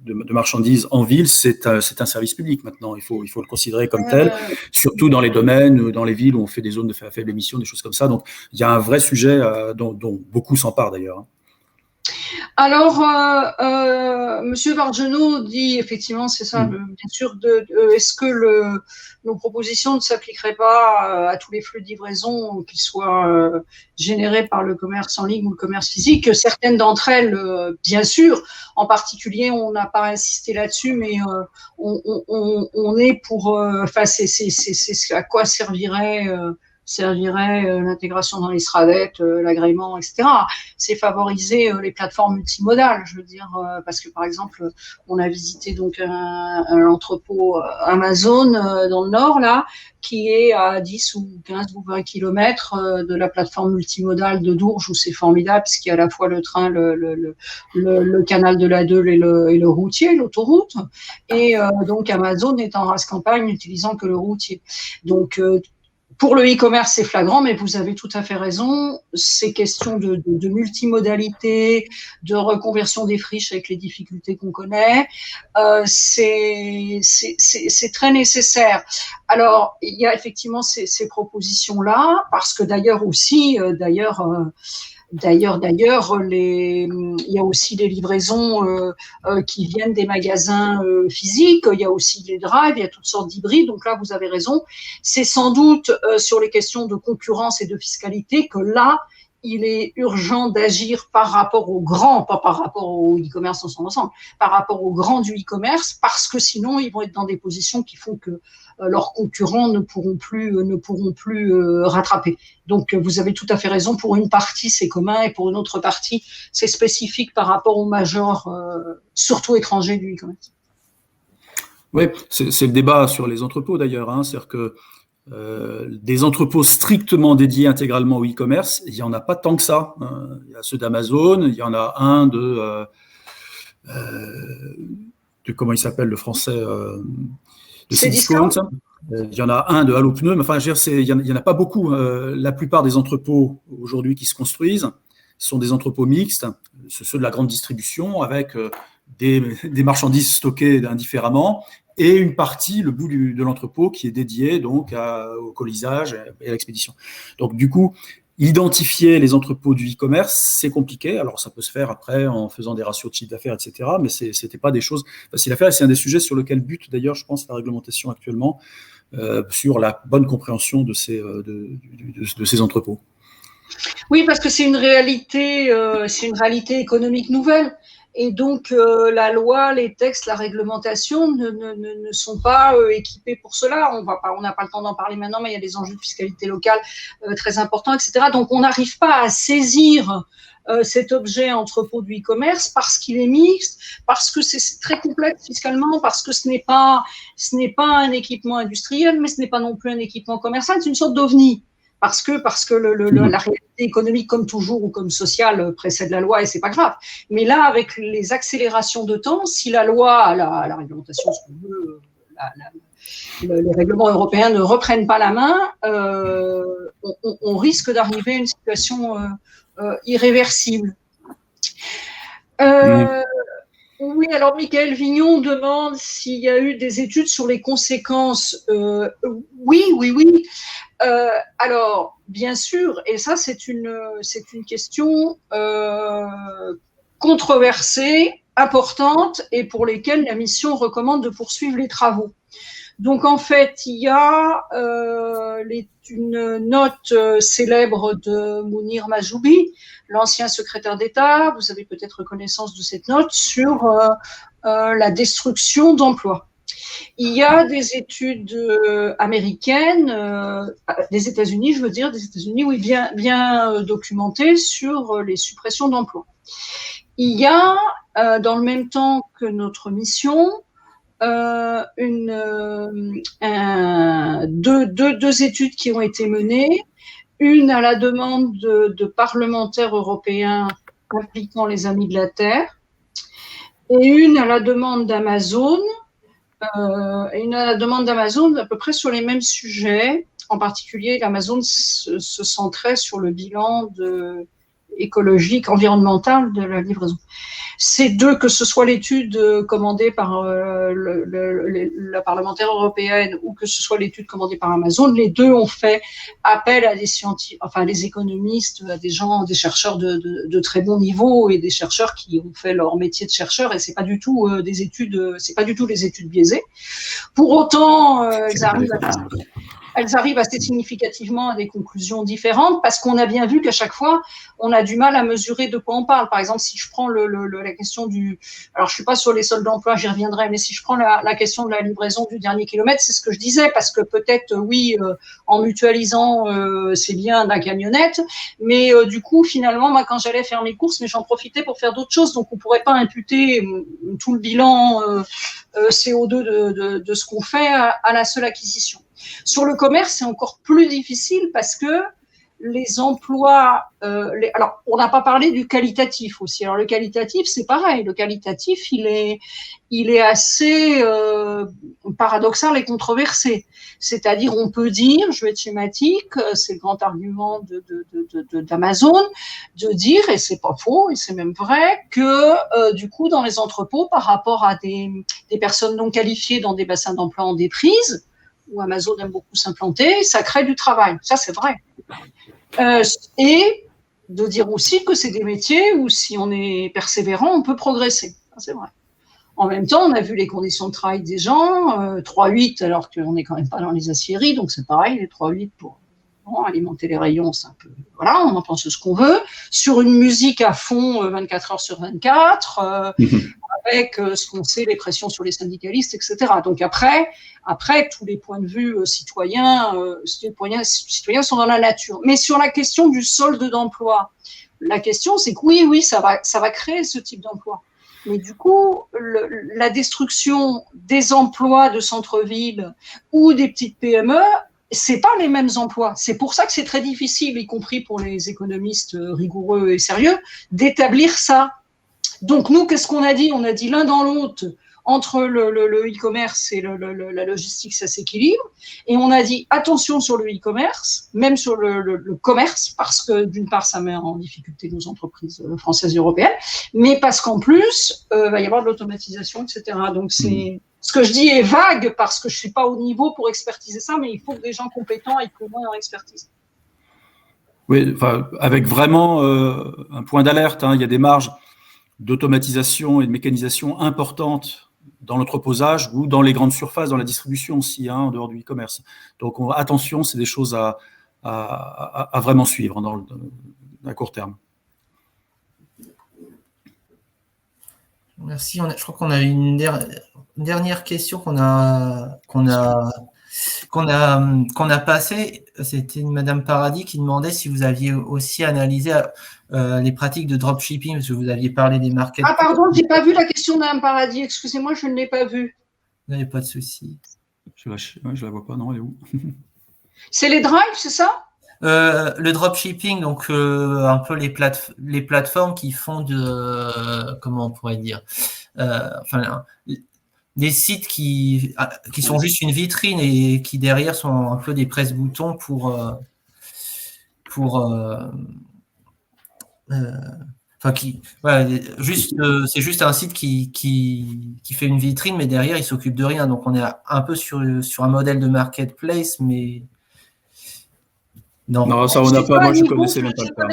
de marchandises en ville, c'est un service public maintenant. Il faut le considérer comme tel, surtout dans les domaines, dans les villes où on fait des zones de faible émission, des choses comme ça. Donc, il y a un vrai sujet dont beaucoup s'emparent d'ailleurs. Alors, Monsieur Vargenot dit effectivement, c'est ça, bien sûr, est-ce que nos propositions ne s'appliqueraient pas à tous les flux de livraison, qu'ils soient générés par le commerce en ligne ou le commerce physique? Certaines d'entre elles, bien sûr, en particulier, on n'a pas insisté là-dessus, mais on est pour, c'est à quoi servirait l'intégration dans les SRADET, l'agrément, etc. C'est favoriser les plateformes multimodales, je veux dire, parce que par exemple, on a visité donc un entrepôt Amazon dans le Nord, là, qui est à 10 ou 15 ou 20 kilomètres de la plateforme multimodale de Dourges, où c'est formidable, puisqu'il y a à la fois le train, le canal de la Deule et le routier, l'autoroute. Et donc Amazon est en race campagne, n'utilisant que le routier. Donc, pour le e-commerce, c'est flagrant, mais vous avez tout à fait raison. Ces questions de multimodalité, de reconversion des friches avec les difficultés qu'on connaît, c'est très nécessaire. Alors, il y a effectivement ces propositions-là, parce que d'ailleurs aussi, D'ailleurs, il y a aussi les livraisons qui viennent des magasins physiques, il y a aussi les drives, il y a toutes sortes d'hybrides. Donc là, vous avez raison. C'est sans doute sur les questions de concurrence et de fiscalité que là, il est urgent d'agir par rapport aux grands, pas par rapport au e-commerce dans son ensemble, par rapport aux grands du e-commerce, parce que sinon, ils vont être dans des positions qui font que leurs concurrents ne pourront plus rattraper. Donc, vous avez tout à fait raison. Pour une partie, c'est commun, et pour une autre partie, c'est spécifique par rapport aux majors, surtout étrangers du e-commerce. Oui, c'est le débat sur les entrepôts d'ailleurs. Hein. C'est-à-dire que des entrepôts strictement dédiés intégralement au e-commerce, il n'y en a pas tant que ça. Hein. Il y a ceux d'Amazon, il y en a un de comment il s'appelle le français, de Cdiscount. Il y en a un de Halo Pneus, mais enfin, je veux dire, il y en a pas beaucoup. La plupart des entrepôts aujourd'hui qui se construisent sont des entrepôts mixtes, ceux de la grande distribution, avec des marchandises stockées indifféremment, et une partie, le bout de l'entrepôt, qui est dédié donc au colisage et à l'expédition. Donc du coup, identifier les entrepôts du e-commerce, c'est compliqué. Alors ça peut se faire après en faisant des ratios de chiffre d'affaires, etc. Mais c'était pas des choses faciles à faire. Et c'est un des sujets sur lequel bute d'ailleurs, je pense, la réglementation actuellement, sur la bonne compréhension de ces entrepôts. Oui, parce que c'est une réalité économique nouvelle. Et donc, la loi, les textes, la réglementation ne sont pas équipés pour cela. On n'a pas le temps d'en parler maintenant, mais il y a des enjeux de fiscalité locale très importants, etc. Donc, on n'arrive pas à saisir cet objet entrepôt du e-commerce parce qu'il est mixte, parce que c'est très complexe fiscalement, parce que ce n'est pas un équipement industriel, mais ce n'est pas non plus un équipement commercial. C'est une sorte d'ovni. Parce que la réalité économique, comme toujours, ou comme sociale, précède la loi et c'est pas grave. Mais là, avec les accélérations de temps, si la loi, la réglementation, ce qu'on veut, les règlements européens ne reprennent pas la main, on risque d'arriver à une situation irréversible. Oui, alors Michael Vignon demande s'il y a eu des études sur les conséquences. Oui. Alors, bien sûr, et ça, c'est une question controversée, importante, et pour lesquelles la mission recommande de poursuivre les travaux. Donc, en fait, il y a une note célèbre de Mounir Majoubi, l'ancien secrétaire d'État, vous avez peut-être connaissance de cette note, sur la destruction d'emplois. Il y a des études américaines, des États-Unis, je veux dire, des États-Unis, oui, bien documentées sur les suppressions d'emplois. Il y a, dans le même temps que notre mission, deux études qui ont été menées, une à la demande de parlementaires européens impliquant les Amis de la Terre, et une à la demande d'Amazon, à peu près sur les mêmes sujets. En particulier, Amazon se centrait sur le bilan écologique, environnemental de la livraison. Ces deux, que ce soit l'étude commandée par la parlementaire européenne ou que ce soit l'étude commandée par Amazon, les deux ont fait appel à des scientifiques, enfin des économistes, à des chercheurs de très bon niveau et des chercheurs qui ont fait leur métier de chercheur, et c'est pas du tout des études biaisées. Pour autant, elles arrivent assez significativement à des conclusions différentes, parce qu'on a bien vu qu'à chaque fois, on a du mal à mesurer de quoi on parle. Par exemple, si je prends la question alors je suis pas sur les soldes d'emploi, j'y reviendrai, mais si je prends la question de la livraison du dernier kilomètre, c'est ce que je disais, parce que peut-être, oui, en mutualisant, c'est bien la camionnette, mais du coup, finalement, moi, quand j'allais faire mes courses, mais j'en profitais pour faire d'autres choses, donc on pourrait pas imputer tout le bilan CO2 de ce qu'on fait à la seule acquisition. Sur le commerce, c'est encore plus difficile parce que les emplois… alors, on n'a pas parlé du qualitatif aussi. Alors, le qualitatif, c'est pareil. Le qualitatif, il est assez paradoxal et controversé. C'est-à-dire, on peut dire, je vais être schématique, c'est le grand argument d'Amazon, de dire, et c'est pas faux, et c'est même vrai, que du coup, dans les entrepôts, par rapport à des personnes non qualifiées dans des bassins d'emploi en déprise, où Amazon aime beaucoup s'implanter, ça crée du travail. Ça, c'est vrai. Et de dire aussi que c'est des métiers où, si on est persévérant, on peut progresser. Ça, c'est vrai. En même temps, on a vu les conditions de travail des gens, 3-8, alors qu'on n'est quand même pas dans les aciéries, donc c'est pareil, les 3-8 pour alimenter les rayons, c'est un peu… Voilà, on en pense ce qu'on veut. Sur une musique à fond, 24 heures sur 24, avec ce qu'on sait, les pressions sur les syndicalistes, etc. Donc après, tous les points de vue citoyens sont dans la nature. Mais sur la question du solde d'emploi, la question, c'est que oui, ça va créer ce type d'emploi. Mais du coup, la destruction des emplois de centre-ville ou des petites PME, c'est pas les mêmes emplois. C'est pour ça que c'est très difficile, y compris pour les économistes rigoureux et sérieux, d'établir ça. Donc nous, qu'est-ce qu'on a dit ? On a dit l'un dans l'autre, entre le e-commerce et la logistique, ça s'équilibre. Et on a dit attention sur le e-commerce, même sur le commerce, parce que d'une part, ça met en difficulté nos entreprises françaises et européennes, mais parce qu'en plus, va y avoir de l'automatisation, etc. Donc, ce que je dis est vague parce que je ne suis pas au niveau pour expertiser ça, mais il faut que des gens compétents aillent plus loin dans l'expertise. Oui, enfin, avec vraiment un point d'alerte, il y a des marges d'automatisation et de mécanisation importantes dans l'entreposage ou dans les grandes surfaces, dans la distribution aussi, en dehors du e-commerce. Donc, attention, c'est des choses à vraiment suivre à court terme. Merci. Je crois qu'on a une dernière question qu'on a passée. C'était Madame Paradis qui demandait si vous aviez aussi analysé les pratiques de dropshipping, parce que vous aviez parlé des markets. Ah pardon, je n'ai pas vu la question de Madame Paradis. Excusez-moi, je ne l'ai pas vue. Il n'y a pas de souci. Je la vois pas, non, elle est où? C'est les drives, c'est ça? Le dropshipping, donc un peu les plateformes qui font comment on pourrait dire, des sites qui sont juste une vitrine et qui derrière sont un peu des presse-boutons c'est juste un site qui fait une vitrine, mais derrière il s'occupe de rien. Donc on est un peu sur un modèle de marketplace, mais non, ça on n'a pas. Moi, je connaissais même pas le terme.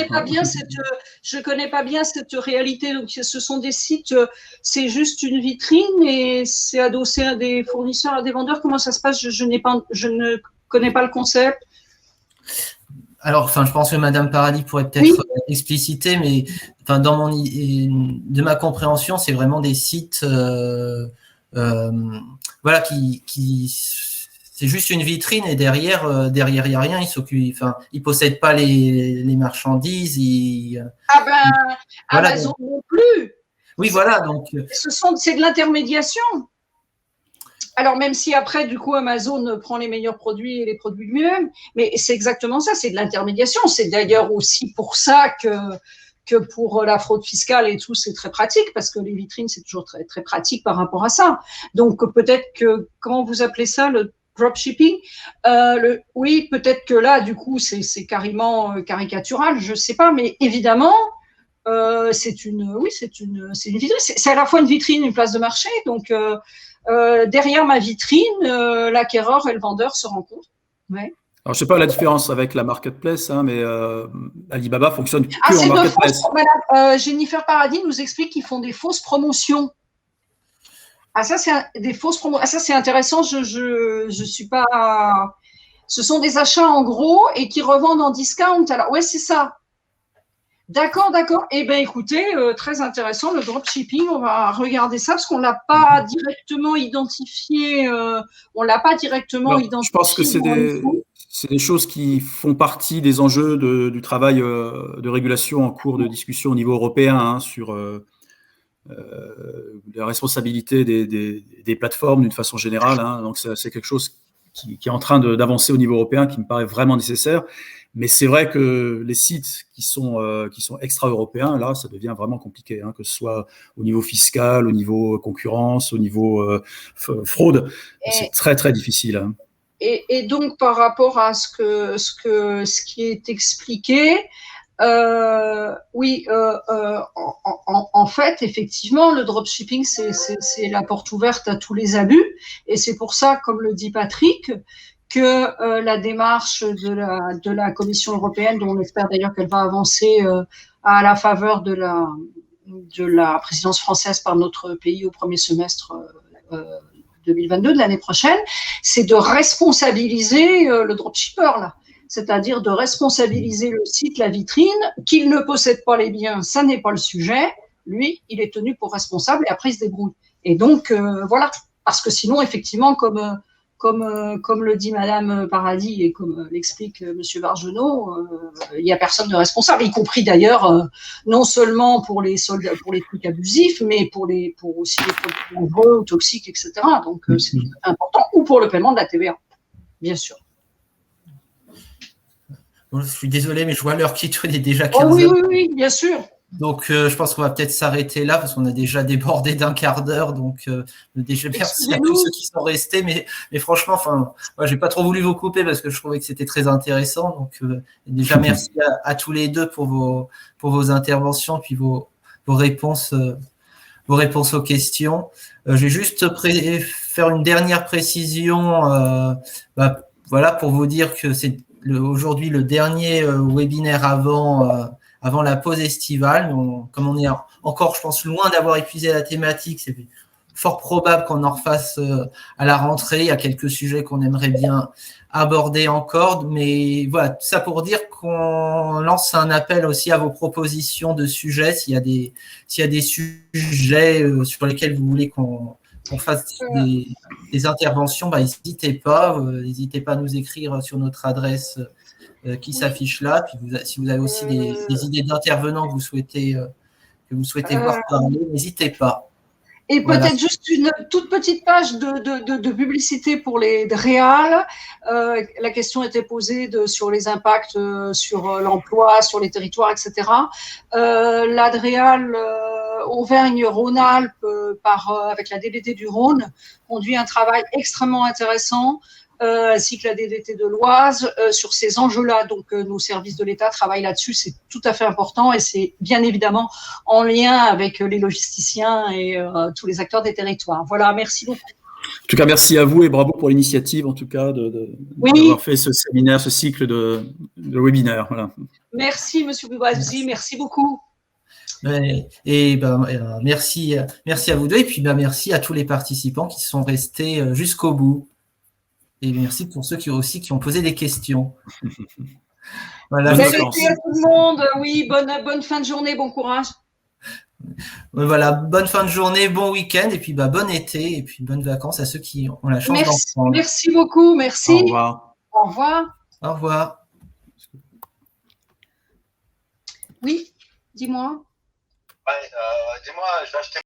Je connais pas bien cette réalité. Donc, ce sont des sites, c'est juste une vitrine et c'est adossé à des fournisseurs, à des vendeurs. Comment ça se passe? Je ne connais pas le concept. Alors, je pense que Madame Paradis pourrait peut-être expliciter, mais de ma compréhension, c'est vraiment des sites, c'est juste une vitrine et derrière, il n'y a rien. Ils possèdent pas les marchandises. Amazon non plus. Oui, voilà. Donc, c'est de l'intermédiation. Alors, même si après, du coup, Amazon prend les meilleurs produits et les produits lui-même, mais c'est exactement ça, c'est de l'intermédiation. C'est d'ailleurs aussi pour ça que pour la fraude fiscale et tout, c'est très pratique, parce que les vitrines, c'est toujours très, très pratique par rapport à ça. Donc, peut-être que, comment vous appelez ça, le dropshipping, oui, peut-être que là, du coup, c'est carrément caricatural, je ne sais pas, mais évidemment, c'est une vitrine. C'est à la fois une vitrine, une place de marché. Donc, derrière ma vitrine, l'acquéreur et le vendeur se rencontrent. Ouais. Alors, je ne sais pas la différence avec la marketplace, mais Alibaba fonctionne que en marketplace. Madame Jennifer Paradis nous explique qu'ils font des fausses promotions. Ah, ça, c'est des fausses promotions. Ah, ça, c'est intéressant. Je suis pas. Ce sont des achats en gros et qui revendent en discount. Alors, ouais, c'est ça. D'accord. Eh bien, écoutez, très intéressant, le dropshipping. On va regarder ça parce qu'on ne l'a pas directement identifié. Je pense que c'est des choses qui font partie des enjeux du travail de régulation en cours de discussion au niveau européen sur la responsabilité des plateformes d'une façon générale. Donc, c'est quelque chose qui est en train d'avancer au niveau européen, qui me paraît vraiment nécessaire. Mais c'est vrai que les sites qui sont extra-européens, là, ça devient vraiment compliqué, que ce soit au niveau fiscal, au niveau concurrence, au niveau fraude. C'est très, très difficile. Et donc, par rapport à ce qui est expliqué, en fait, effectivement, le dropshipping, c'est la porte ouverte à tous les abus. Et c'est pour ça, comme le dit Patrick, que la démarche de la Commission européenne, dont on espère d'ailleurs qu'elle va avancer à la faveur de la présidence française par notre pays au premier semestre 2022 de l'année prochaine, c'est de responsabiliser le dropshipper, là. C'est-à-dire de responsabiliser le site, la vitrine, qu'il ne possède pas les biens, ça n'est pas le sujet. Lui, il est tenu pour responsable et après il se débrouille. Et donc, voilà. Parce que sinon, effectivement, comme le dit Madame Paradis et comme l'explique Monsieur Bargenot, il n'y a personne de responsable, y compris d'ailleurs, non seulement pour les trucs abusifs, mais pour aussi les produits dangereux, toxiques, etc. Donc, c'est important. Ou pour le paiement de la TVA, bien sûr. Bon, je suis désolé, mais je vois l'heure qui tourne est déjà 15 heures. Oui, bien sûr. Donc, je pense qu'on va peut-être s'arrêter là parce qu'on a déjà débordé d'un quart d'heure. Donc, déjà, merci à tous ceux qui sont restés. Mais franchement, enfin, moi, j'ai pas trop voulu vous couper parce que je trouvais que c'était très intéressant. Donc, déjà, merci à tous les deux pour vos interventions puis vos réponses aux questions. Je vais juste faire une dernière précision. Voilà, pour vous dire que c'est aujourd'hui le dernier webinaire avant la pause estivale. Comme on est encore, je pense, loin d'avoir épuisé la thématique, c'est fort probable qu'on en refasse à la rentrée. Il y a quelques sujets qu'on aimerait bien aborder encore, mais voilà, tout ça pour dire qu'on lance un appel aussi à vos propositions de sujets. S'il y a des sujets sur lesquels vous voulez qu'on fasse des interventions, n'hésitez pas à nous écrire sur notre adresse qui s'affiche là. Puis si vous avez aussi des idées d'intervenants que vous souhaitez voir parler, n'hésitez pas. Et peut-être juste une toute petite page de publicité pour les DREAL. La question était posée sur les impacts sur l'emploi, sur les territoires, etc. La DREAL Auvergne-Rhône-Alpes, avec la DDT du Rhône, conduit un travail extrêmement intéressant, ainsi que la DDT de l'Oise, sur ces enjeux-là. Donc, nos services de l'État travaillent là-dessus. C'est tout à fait important et c'est bien évidemment en lien avec les logisticiens et tous les acteurs des territoires. Voilà, merci beaucoup. En tout cas, merci à vous et bravo pour l'initiative, en tout cas, d'avoir fait ce séminaire, ce cycle de webinaires. Voilà. Merci, Monsieur Boubazzi, merci beaucoup. Et merci à vous deux et puis merci à tous les participants qui sont restés jusqu'au bout. Et merci pour ceux qui ont posé des questions. Voilà. Merci à tout le monde. Oui, bonne fin de journée, bon courage. Voilà, bonne fin de journée, bon week-end et puis bon été et puis bonnes vacances à ceux qui ont la chance d'en prendre. Merci beaucoup, merci. Au revoir. Au revoir. Au revoir. Oui, dis-moi. Ouais, dis-moi, je vais acheter